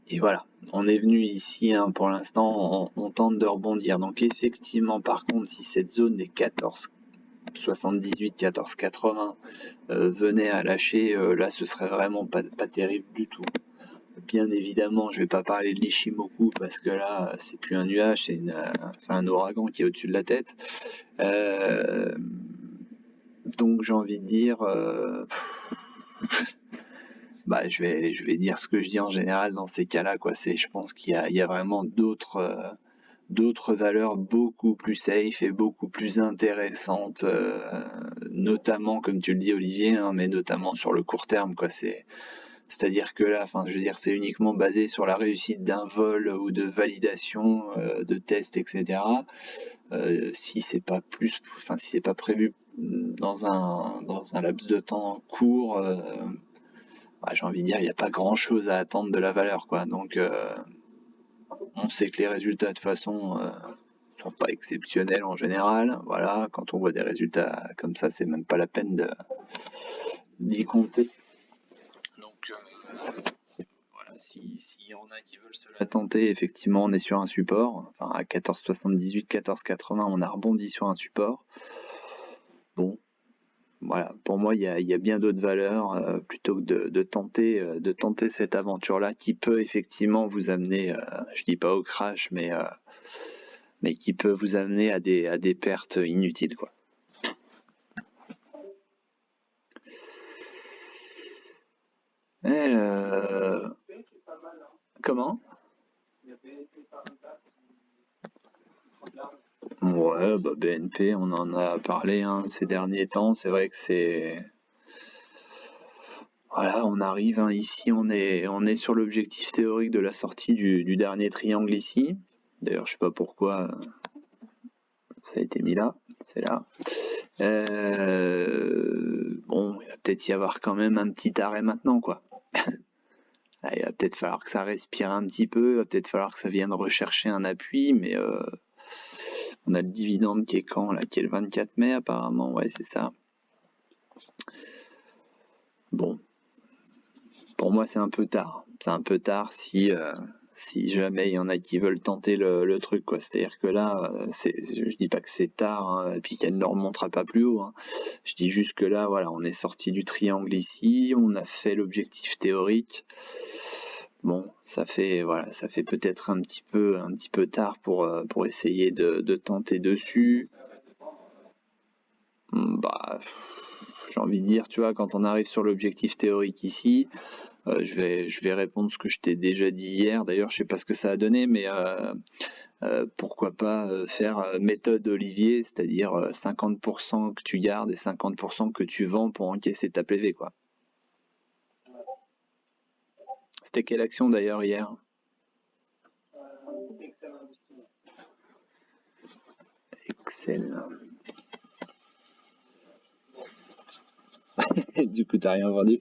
et voilà, on est venu ici, hein, pour l'instant, on tente de rebondir. Donc effectivement, par contre, si cette zone des 14,78, 14,80 venait à lâcher, là, ce serait vraiment pas terrible du tout. Bien évidemment, je vais pas parler de l'Ishimoku parce que là, c'est plus un nuage, c'est un ouragan qui est au-dessus de la tête. Donc j'ai envie de dire, bah, je vais dire ce que je dis en général dans ces cas-là, quoi. Je pense qu'il y a vraiment d'autres valeurs beaucoup plus safe et beaucoup plus intéressantes, notamment, comme tu le dis, Olivier, hein, mais notamment sur le court terme, quoi. C'est-à-dire que là, enfin, je veux dire, c'est uniquement basé sur la réussite d'un vol ou de validation de tests, etc. Si c'est pas plus, enfin, si c'est pas prévu dans un laps de temps court, bah, j'ai envie de dire, il n'y a pas grand-chose à attendre de la valeur, quoi. Donc, on sait que les résultats, de toute façon, sont pas exceptionnels en général. Voilà, quand on voit des résultats comme ça, c'est même pas la peine d'y compter. Donc, voilà, s'il y en a qui veulent se la tenter, effectivement, on est sur un support. Enfin, à 14,78, 14,80, on a rebondi sur un support. Bon, voilà, pour moi, il y a bien d'autres valeurs plutôt que de tenter cette aventure-là qui peut effectivement vous amener, je dis pas au crash, mais qui peut vous amener à des pertes inutiles, quoi. Comment? Ouais, bah BNP, on en a parlé, hein, ces derniers temps. C'est vrai que voilà, on arrive, hein, ici, on est sur l'objectif théorique de la sortie du dernier triangle ici. D'ailleurs, je sais pas pourquoi ça a été mis là. C'est là. Bon, il va peut-être y avoir quand même un petit arrêt maintenant, quoi. Là, il va peut-être falloir que ça respire un petit peu, il va peut-être falloir que ça vienne rechercher un appui, mais on a le dividende qui est quand là, qui est le 24 mai apparemment, ouais, c'est ça. Bon, pour moi c'est un peu tard. C'est un peu tard si jamais il y en a qui veulent tenter le truc, quoi. C'est-à-dire que là, je dis pas que c'est tard, hein, et puis qu'elle ne remontera pas plus haut, hein. Je dis juste que là, voilà, on est sorti du triangle ici, on a fait l'objectif théorique. Bon, ça fait peut-être un petit peu tard pour essayer de tenter dessus. Bah, j'ai envie de dire, tu vois, quand on arrive sur l'objectif théorique ici, je vais répondre ce que je t'ai déjà dit hier. D'ailleurs, je sais pas ce que ça a donné, mais pourquoi pas faire méthode Olivier, c'est-à-dire 50% que tu gardes et 50% que tu vends pour encaisser ta PV, quoi. C'était quelle action d'ailleurs hier? Excel. Du coup, t'as rien vendu?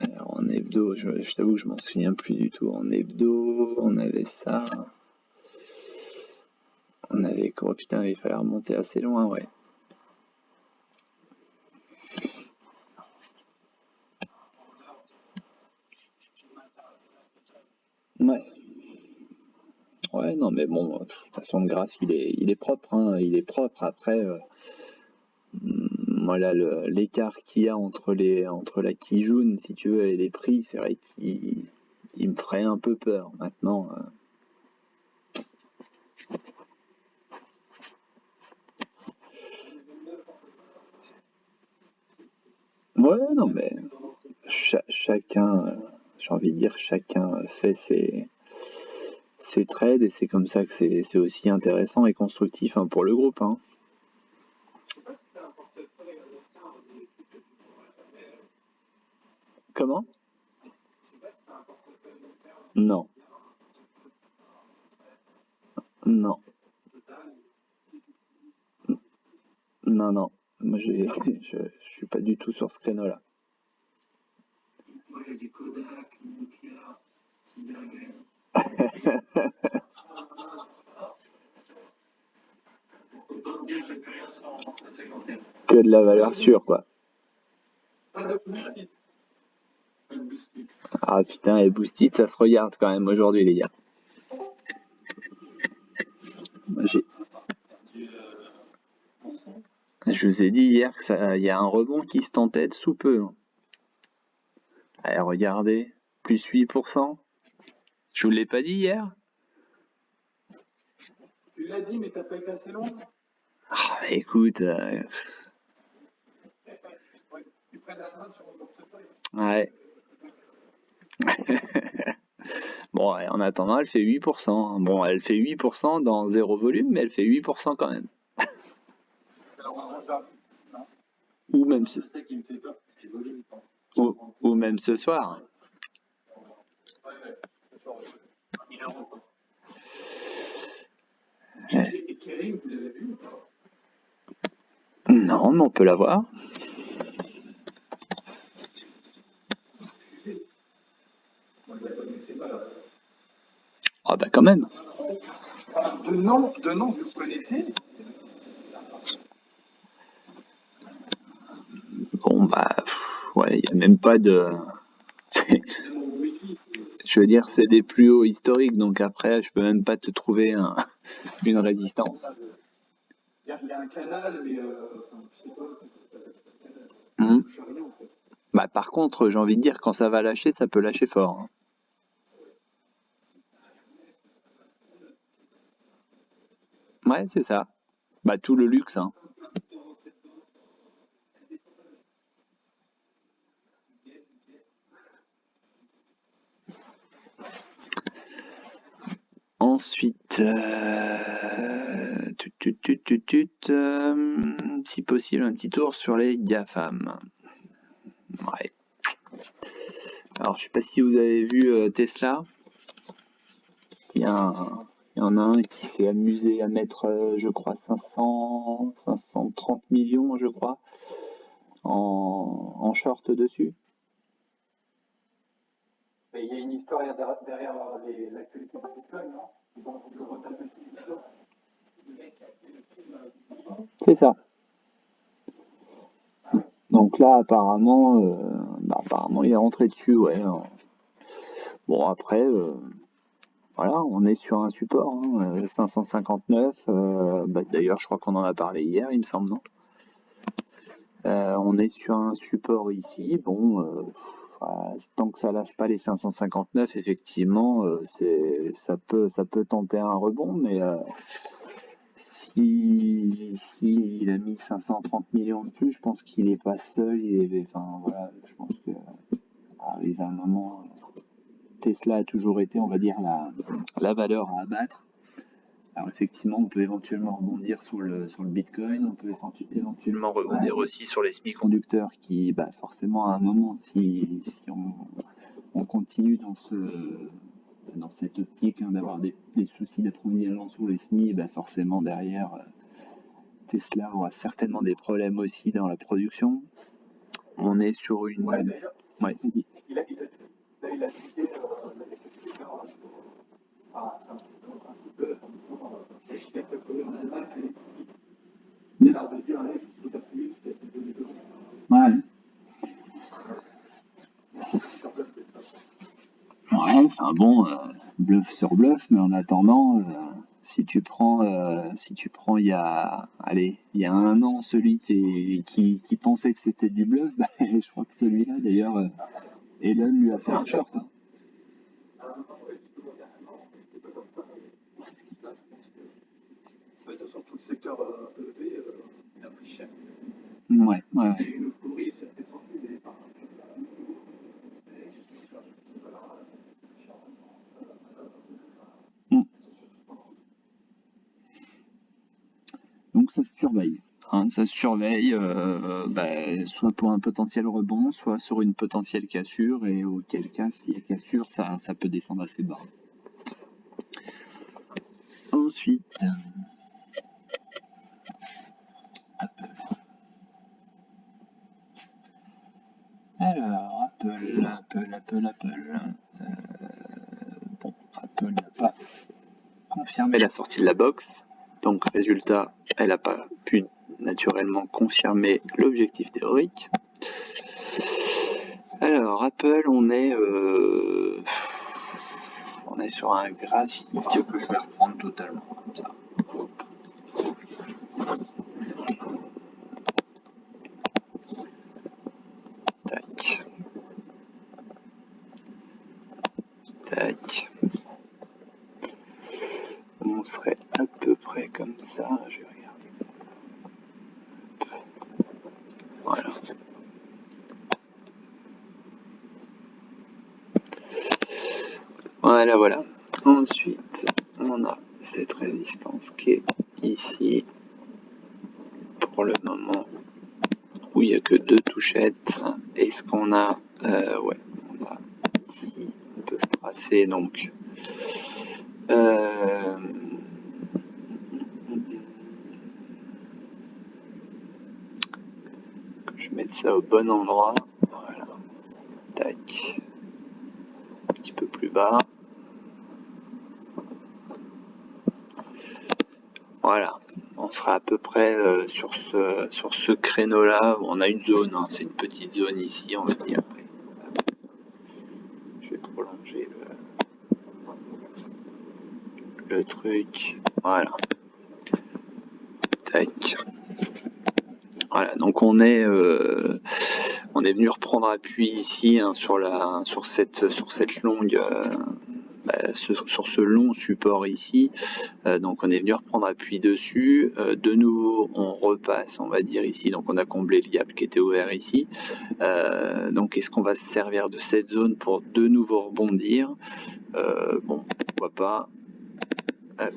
Alors, en hebdo, je t'avoue, je m'en souviens plus du tout. En hebdo, on avait ça. On avait quoi? Putain, il fallait remonter assez loin, ouais. Ouais. Ouais, non, mais bon, de toute façon, le graphe, il est propre, hein, il est propre. Après, voilà, l'écart qu'il y a entre la Kijun, si tu veux, et les prix, c'est vrai qu'il me ferait un peu peur. Maintenant, ouais, non, mais chacun, j'ai envie de dire, chacun fait ses trades et c'est comme ça que c'est aussi intéressant et constructif, hein, pour le groupe, hein. Comment? Non, non, non, non. Moi, je suis pas du tout sur ce créneau-là. j'ai du Kodak, Nokia, Cybergun. Autant dire que j'ai plus rien sur cette cinquantaine. Que de la valeur sûre, quoi. Pas de boosted. Pas de boosted. Ah putain, et Boosted, ça se regarde quand même aujourd'hui, les gars. Je vous ai dit hier qu'il y a un rebond qui se tentait sous peu. Allez, regardez, plus 8%. Je vous l'ai pas dit hier? Tu l'as dit, mais t'as pas été assez long. Ah, écoute, Tu prends la main sur mon portefeuille. ouais. Bon, ouais, en attendant, elle fait 8%. Bon, elle fait 8% dans zéro volume, mais elle fait 8% quand même. Ou même ce, C'est ça qui me fait peur. Les volumes, ou même ce soir. Et Kerry, vous l'avez vu? Non, mais on peut l'avoir. Moi, je la connaissais pas. Ah bah quand même. De nom, vous le connaissez? Bon bah, ouais, il n'y a même pas de... Je veux dire, c'est des plus hauts historiques, donc après, je peux même pas te trouver une résistance. Il y a un canal, mais je sais pas. Hmm. Je sais rien en fait. Bah, par contre, j'ai envie de dire, quand ça va lâcher, ça peut lâcher fort. Hein. Ouais, c'est ça. Bah, tout le luxe. Hein. Ensuite, si possible, un petit tour sur les GAFAM. Ouais. Alors, je sais pas si vous avez vu Tesla. Il y en a un qui s'est amusé à mettre, je crois, 530 millions, je crois, en short dessus. Mais il y a une histoire derrière l'actualité du Bitcoin, non? Donc, je retape aussi l'histoire. C'est ça. Donc là, apparemment, il est rentré dessus, ouais. Bon, après, voilà, on est sur un support, hein, 559. D'ailleurs, je crois qu'on en a parlé hier, il me semble, non? On est sur un support ici. Bon, tant que ça lâche pas les 559, effectivement, ça peut tenter un rebond, mais si il a mis 530 millions dessus, je pense qu'il est pas seul. Enfin voilà, je pense que arrive un moment, Tesla a toujours été, on va dire, la valeur à abattre. Alors effectivement, on peut éventuellement rebondir sur le Bitcoin, on peut éventuellement rebondir aussi sur les semi-conducteurs qui, forcément, à un moment, si on continue dans cette optique d'avoir des soucis d'approvisionnement sur les SMI, forcément derrière, Tesla aura certainement des problèmes aussi dans la production. On est sur une... Ouais, d'ailleurs, ouais, vas-y. il a cité c'est un petit peu en disant c'est spectaculaire en Allemagne, il a l'air de dire allez, tout à plus, Ouais. Ouais, enfin bon, bluff sur bluff, mais en attendant, si tu prends il y a, allez, il y a un an, celui qui pensait que c'était du bluff, je crois que celui-là, d'ailleurs, Elon lui a fait un short. Hein. Surtout le secteur EV, il a pris cher. Ouais, ouais. Il y a eu une euphorie, c'est descendu, mais par contre, Mm. Donc ça se surveille. Hein, ça se surveille, soit pour un potentiel rebond, soit sur une potentielle cassure, et auquel cas, s'il y a cassure, ça peut descendre assez bas. Ensuite, Apple. Alors, Bon, Apple n'a pas confirmé la sortie de la box, donc résultat, elle n'a pas pu naturellement confirmer l'objectif théorique. Alors Apple, on est sur un graphique que je vais reprendre totalement comme ça. Tac. Tac. On serait à peu près comme ça. Je vais regarder. Voilà. Voilà. Ensuite, on a cette résistance qui est ici. Pour le moment, où il n'y a que 2 touchettes. Et ce qu'on a, on a ici, on peut tracer donc. Je vais mettre ça au bon endroit. Voilà. Tac. Un petit peu plus bas. Voilà, on sera à peu près sur ce créneau-là. On a une zone, hein, c'est une petite zone ici, on va dire. Je vais prolonger le truc. Voilà. Tac. Voilà, donc on est venu reprendre appui ici hein, sur cette longue. Sur ce long support ici, donc on est venu reprendre appui dessus, de nouveau on repasse on va dire ici, donc on a comblé le gap qui était ouvert ici, donc est-ce qu'on va se servir de cette zone pour de nouveau rebondir, bon pourquoi pas. Hop.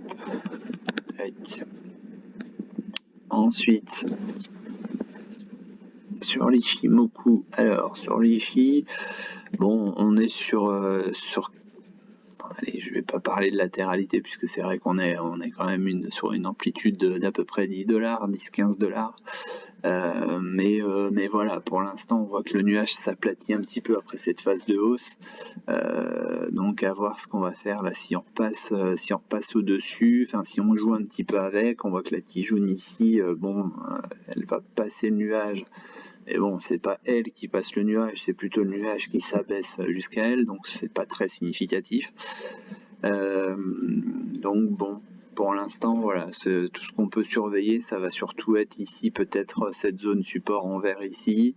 Tac. Ensuite sur l'Ichimoku, alors sur l'Ichi, bon on est sur allez, je vais pas parler de latéralité puisque c'est vrai qu'on est quand même sur une amplitude d'à peu près $10, 10-15 $. Mais voilà, pour l'instant, on voit que le nuage s'aplatit un petit peu après cette phase de hausse. Donc à voir ce qu'on va faire là, si on repasse au-dessus, enfin si on joue un petit peu avec, on voit que la Kijun ici, elle va passer le nuage. Et bon, c'est pas elle qui passe le nuage, c'est plutôt le nuage qui s'abaisse jusqu'à elle, donc c'est pas très significatif. Donc bon, pour l'instant, voilà, tout ce qu'on peut surveiller, ça va surtout être ici, peut-être cette zone support en vert ici.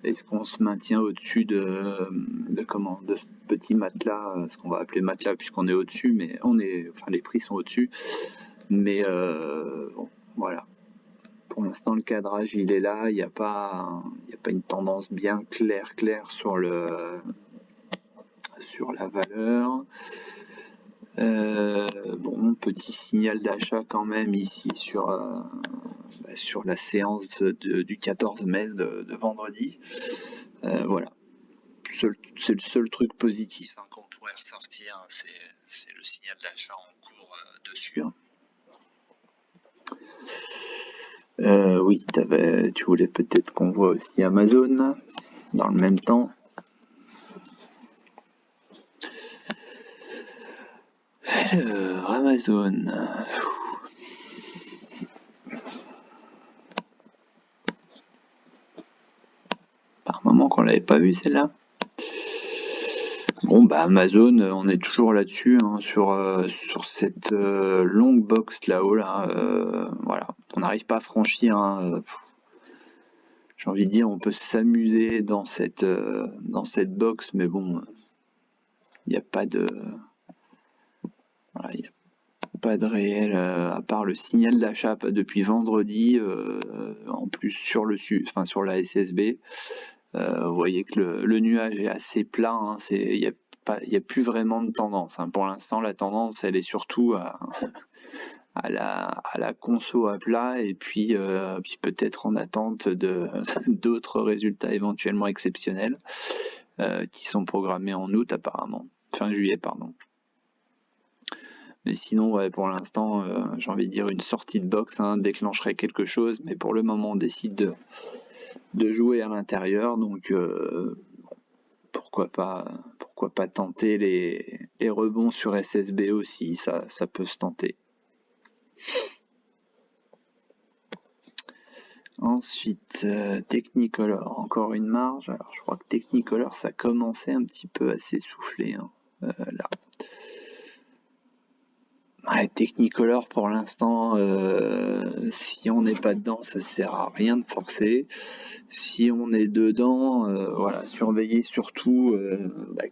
Est-ce qu'on se maintient au-dessus de ce petit matelas, ce qu'on va appeler matelas puisqu'on est au-dessus, mais les prix sont au-dessus. Mais bon, voilà. Pour l'instant, le cadrage, il est là. Il n'y a pas une tendance bien claire sur la valeur. Bon, petit signal d'achat quand même ici sur la séance du 14 mai de vendredi. Voilà. C'est le seul truc positif qu'on pourrait ressortir, hein, c'est le signal d'achat en cours dessus. Hein. Oui, tu voulais peut-être qu'on voit aussi Amazon dans le même temps. Alors, Amazon. Par moment qu'on l'avait pas vu celle-là. Bon bah Amazon, on est toujours là-dessus, hein, sur cette longue box là-haut là. Voilà, on n'arrive pas à franchir. Hein, j'ai envie de dire, on peut s'amuser dans cette box, mais bon, il n'y a pas de, voilà, y a pas de réel, à part le signal d'achat depuis vendredi, en plus sur la SSB. Vous voyez que le nuage est assez plat, hein, il n'y a plus vraiment de tendance. Hein. Pour l'instant, la tendance, elle est surtout à la conso à plat et puis peut-être en attente d'autres résultats éventuellement exceptionnels qui sont programmés en août apparemment, fin juillet pardon. Mais sinon, ouais, pour l'instant, j'ai envie de dire une sortie de box déclencherait quelque chose, mais pour le moment, on décide de jouer à l'intérieur, donc pourquoi pas tenter les rebonds sur SSB aussi, ça peut se tenter. Ensuite, Technicolor, encore une marge. Alors je crois que Technicolor, ça commençait un petit peu à s'essouffler, hein, là. Ouais, Technicolor pour l'instant, si on n'est pas dedans, ça sert à rien de forcer. Si on est dedans, voilà, surveiller surtout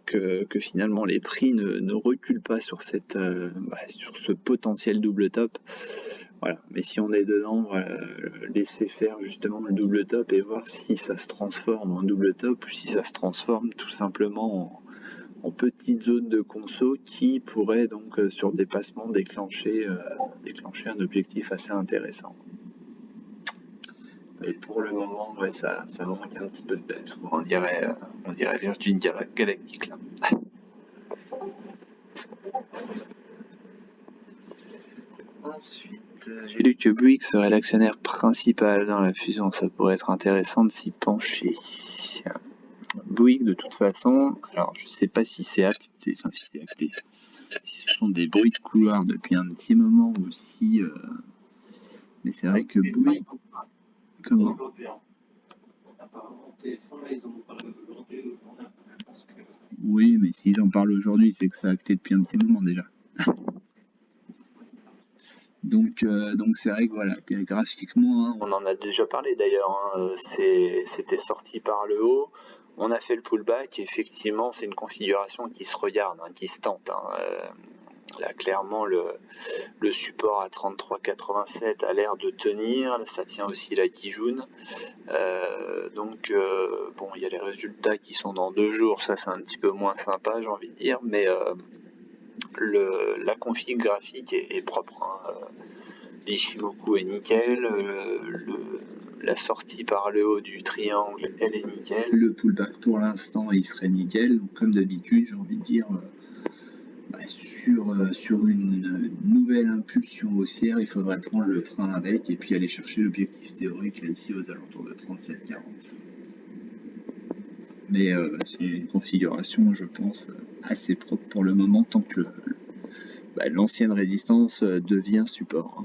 que finalement les prix ne reculent pas sur sur ce potentiel double top. Voilà. Mais si on est dedans, voilà, laisser faire justement le double top et voir si ça se transforme en double top ou si ça se transforme tout simplement en petite zone de conso qui pourrait donc sur dépassement déclencher un objectif assez intéressant. Et pour le moment, ouais, ça manque un petit peu de peps. On dirait Virgin Galactic là. Ensuite, j'ai lu que Bouygues serait l'actionnaire principal dans la fusion. Ça pourrait être intéressant de s'y pencher. Bouygues, de toute façon, alors je sais pas si c'est acté, si ce sont des bruits de couloir depuis un petit moment ou si. Mais c'est vrai que Bouygues. Comment ? Oui, mais s'ils en parlent aujourd'hui, c'est que ça a acté depuis un petit moment déjà. Donc c'est vrai que voilà, graphiquement, hein, on en a déjà parlé d'ailleurs, hein, c'était sorti par le haut, on a fait le pullback, effectivement c'est une configuration qui se regarde, hein, qui se tente. Hein, là clairement le support à 33,87 a l'air de tenir, ça tient aussi la Kijun. Bon, il y a les résultats qui sont dans 2 jours, ça c'est un petit peu moins sympa j'ai envie de dire, mais la config graphique est propre, hein. L'Ishimoku est nickel, la sortie par le haut du triangle elle est nickel, le pullback pour l'instant il serait nickel, donc comme d'habitude j'ai envie de dire sur une nouvelle impulsion haussière il faudrait prendre le train avec et puis aller chercher l'objectif théorique là ici aux alentours de 37,40. Mais c'est une configuration je pense assez propre pour le moment tant que l'ancienne résistance devient support.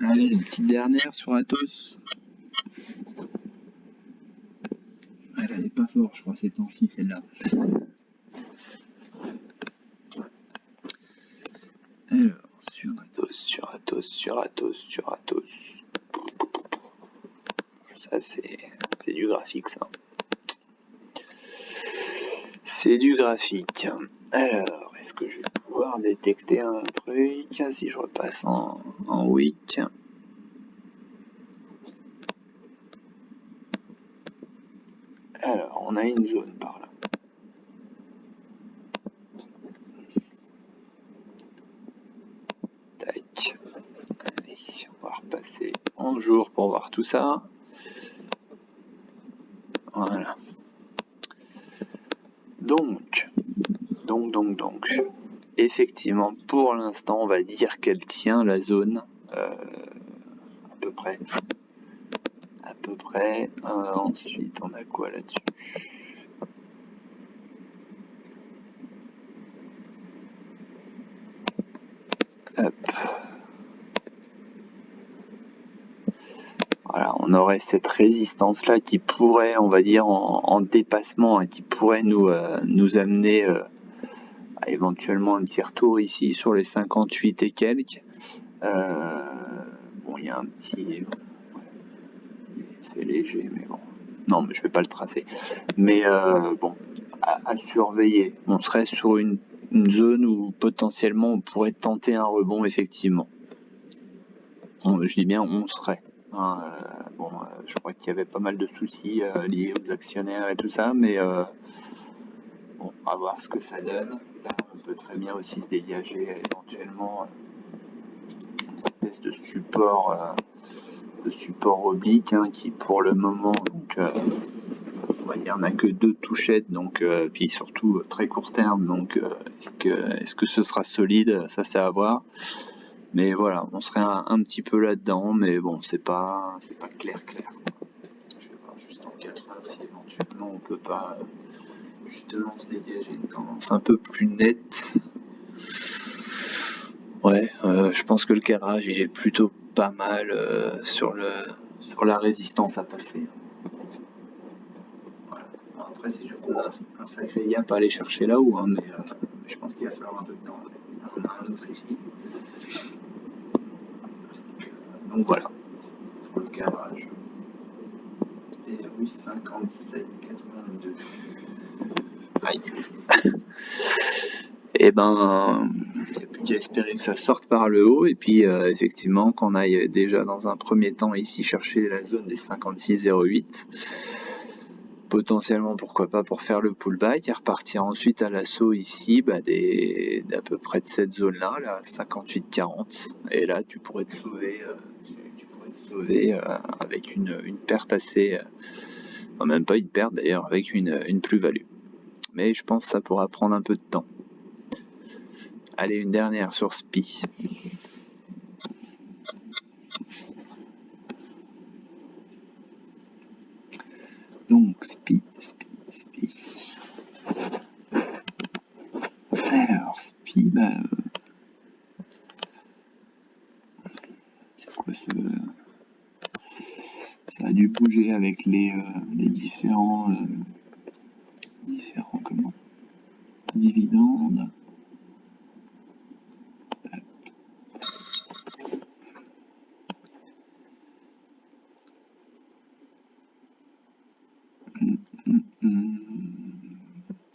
Allez, une petite dernière sur Atos. Elle n'est pas forte, je crois, ces temps-ci, celle-là. Alors, sur Atos. Ça, c'est du graphique, ça. C'est du graphique. Alors, est-ce que je vais pouvoir détecter un truc si je repasse en week? Alors, on a une zone par là. Tac. Allez, on va repasser en jour pour voir tout ça. Voilà. Donc. Effectivement, pour l'instant, on va dire qu'elle tient la zone à peu près. Ensuite, on a quoi là-dessus? Hop. Voilà, on aurait cette résistance là qui pourrait, on va dire, en dépassement, hein, qui pourrait nous amener à éventuellement un petit retour ici sur les 58 et quelques. Bon, il y a un petit... C'est léger, mais bon. Non, mais je vais pas le tracer. Mais bon, à surveiller. On serait sur une zone où potentiellement on pourrait tenter un rebond, effectivement. Je dis bien on serait. Hein, je crois qu'il y avait pas mal de soucis liés aux actionnaires et tout ça, mais bon, on va voir ce que ça donne. Là, on peut très bien aussi se dégager éventuellement une espèce de support oblique, hein, qui pour le moment, donc, on va dire, n'a que 2 touchettes, donc puis surtout très court terme, donc est-ce que ce sera solide, ça c'est à voir. Mais voilà, on serait un petit peu là-dedans, mais bon, c'est pas clair. Je vais voir juste en 4 heures si éventuellement Non, on peut pas justement se dégager une tendance un peu plus nette. Ouais, je pense que le cadrage il est plutôt pas mal sur la résistance à passer. Voilà. Bon, après, c'est sûr qu'on a un sacré gap à aller chercher là-haut, hein, mais je pense qu'il va falloir un peu de temps. On a un autre ici. Donc voilà, pour le cadrage. Et rue 5782. Aïe. Et ben, il n'y a plus qu'à espérer que ça sorte par le haut, et puis effectivement qu'on aille déjà dans un premier temps ici chercher la zone des 56,08. Potentiellement, pourquoi pas, pour faire le pullback et repartir ensuite à l'assaut ici d'à peu près de cette zone-là, là, 58,40. Et là, tu pourrais te sauver, avec une perte assez. Même pas une perte d'ailleurs, avec une plus-value. Mais je pense que ça pourra prendre un peu de temps. Allez, une dernière sur SPI. Donc, SPI. Alors, SPI, c'est quoi ce... Ça a dû bouger avec les différents dividendes.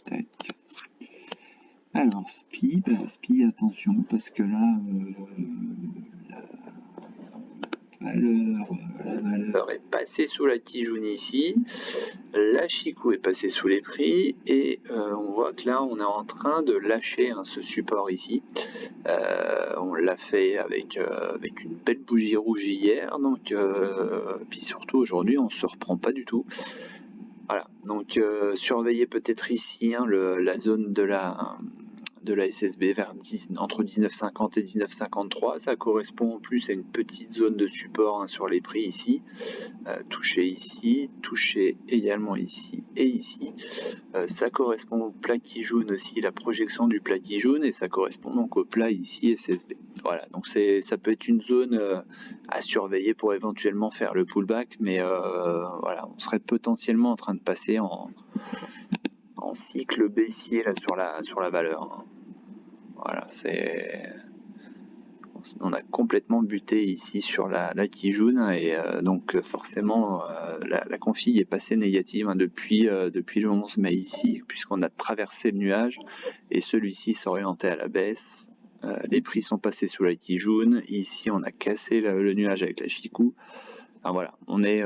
Tac. Alors, SPI, attention, parce que là, la valeur est passée sous la Kijun ici, la Chikou est passée sous les prix, et on voit que là, on est en train de lâcher ce support ici. On l'a fait avec une belle bougie rouge hier, donc puis surtout aujourd'hui, on se reprend pas du tout. Voilà, donc surveillez peut-être ici la zone de la SSB entre 19,50 et 19,53. Ça correspond en plus à une petite zone de support sur les prix ici. Touché ici, touché également ici et ici. Ça correspond au plat Kijun aussi, la projection du plat Kijun, et ça correspond donc au plat ici SSB. Voilà, donc ça peut être une zone à surveiller pour éventuellement faire le pullback, mais voilà, on serait potentiellement en train de passer en cycle baissier là sur la valeur. Voilà, on a complètement buté ici sur la Kijun, et donc forcément la config est passée négative depuis le 11 mai ici, puisqu'on a traversé le nuage et celui-ci s'orientait à la baisse. Les prix sont passés sous la Kijun. Ici, on a cassé le nuage avec la Chikou. Enfin, voilà, on n'est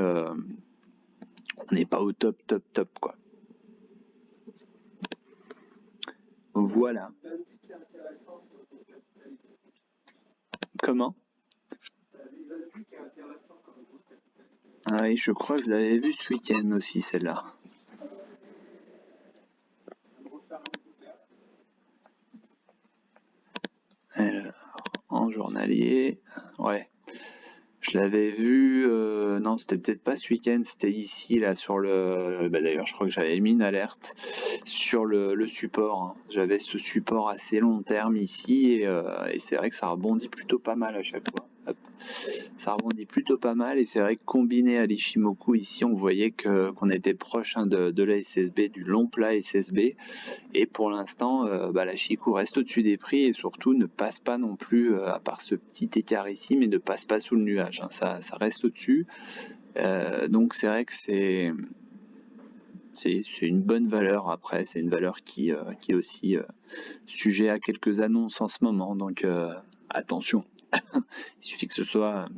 pas au top quoi. Voilà. Comment? Ah oui, je crois que je l'avais vu ce week-end aussi, celle-là. Alors, en journalier, ouais. Je l'avais vu, non, c'était peut-être pas ce week-end, c'était ici, là, sur le... d'ailleurs, je crois que j'avais mis une alerte sur le support. Hein. J'avais ce support assez long terme ici, et c'est vrai que ça rebondit plutôt pas mal à chaque fois. Hop. Ça rebondit plutôt pas mal, et c'est vrai que combiné à l'Ishimoku, ici, on voyait qu'on était proche de la SSB, du long plat SSB, et pour l'instant, la Chikou reste au-dessus des prix, et surtout ne passe pas non plus, à part ce petit écart ici, mais ne passe pas sous le nuage. Hein. Ça reste au-dessus. Donc c'est vrai que c'est une bonne valeur. Après, c'est une valeur qui est aussi sujet à quelques annonces en ce moment. Donc attention. Il suffit que ce soit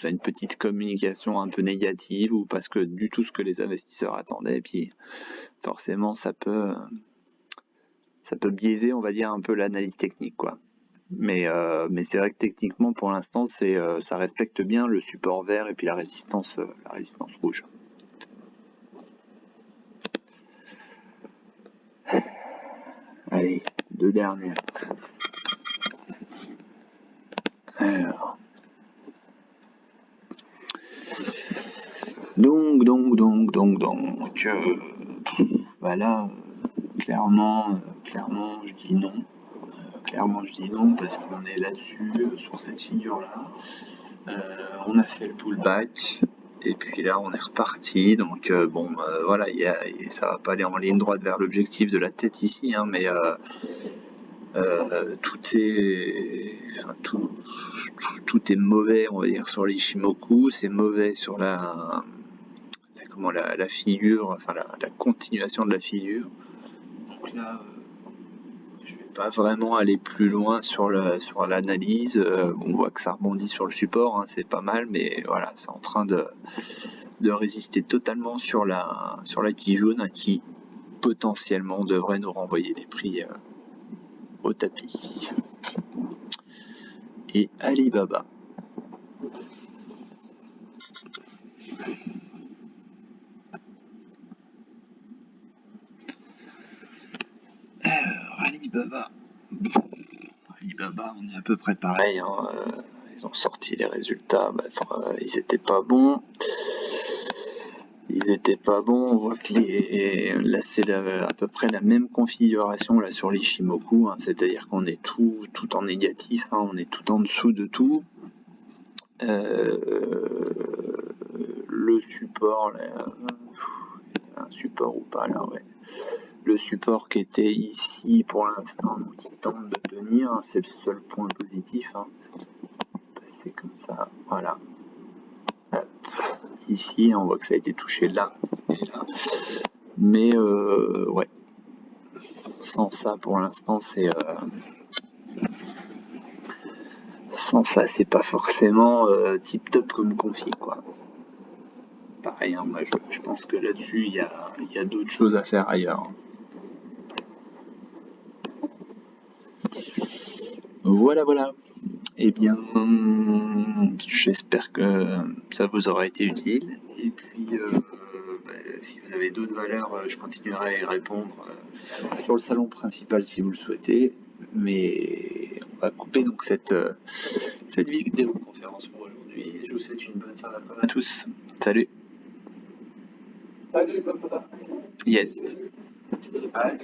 une petite communication un peu négative, ou parce que du tout ce que les investisseurs attendaient, et puis forcément ça peut biaiser, on va dire, un peu l'analyse technique, quoi. Mais c'est vrai que techniquement, pour l'instant, ça respecte bien le support vert et puis la résistance rouge. Allez, deux dernières. Alors. Voilà, clairement, je dis non. Clairement, je dis non parce qu'on est là-dessus, sur cette figure-là. On a fait le pullback et puis là, on est reparti. Donc, voilà, ça va pas aller en ligne droite vers l'objectif de la tête ici, hein, mais tout est mauvais, on va dire, sur l'Ishimoku. C'est mauvais sur la figure, enfin la continuation de la figure. Donc là, je vais pas vraiment aller plus loin sur l'analyse. On voit que ça rebondit sur le support, hein, c'est pas mal, mais voilà, c'est en train de résister totalement sur la Kijun, hein, qui potentiellement devrait nous renvoyer les prix au tapis. Et Alibaba. Alors, Alibaba, on est à peu près pareil, hein, ils ont sorti les résultats, ils étaient pas bons. On voit que là c'est à peu près la même configuration là sur l'Ishimoku, hein, c'est-à-dire qu'on est tout en négatif, hein, on est tout en dessous de tout. Le support, là, un support ou pas là, ouais. Le support qui était ici pour l'instant, qui tente de tenir, hein, c'est le seul point positif, hein. C'est comme ça, voilà. Hop. Ici, on voit que ça a été touché là et là. Mais ouais, sans ça pour l'instant, c'est pas forcément tip top comme config, quoi. Pareil, hein, moi je pense que là-dessus il y a d'autres choses à faire ailleurs. Voilà. Eh bien, j'espère que ça vous aura été utile. Et puis, si vous avez d'autres valeurs, je continuerai à y répondre sur le salon principal si vous le souhaitez. Mais on va couper donc cette vidéoconférence pour aujourd'hui. Je vous souhaite une bonne fin d'après-midi à tous. Salut. Salut, bonne fin d'après-midi. Yes. Bye.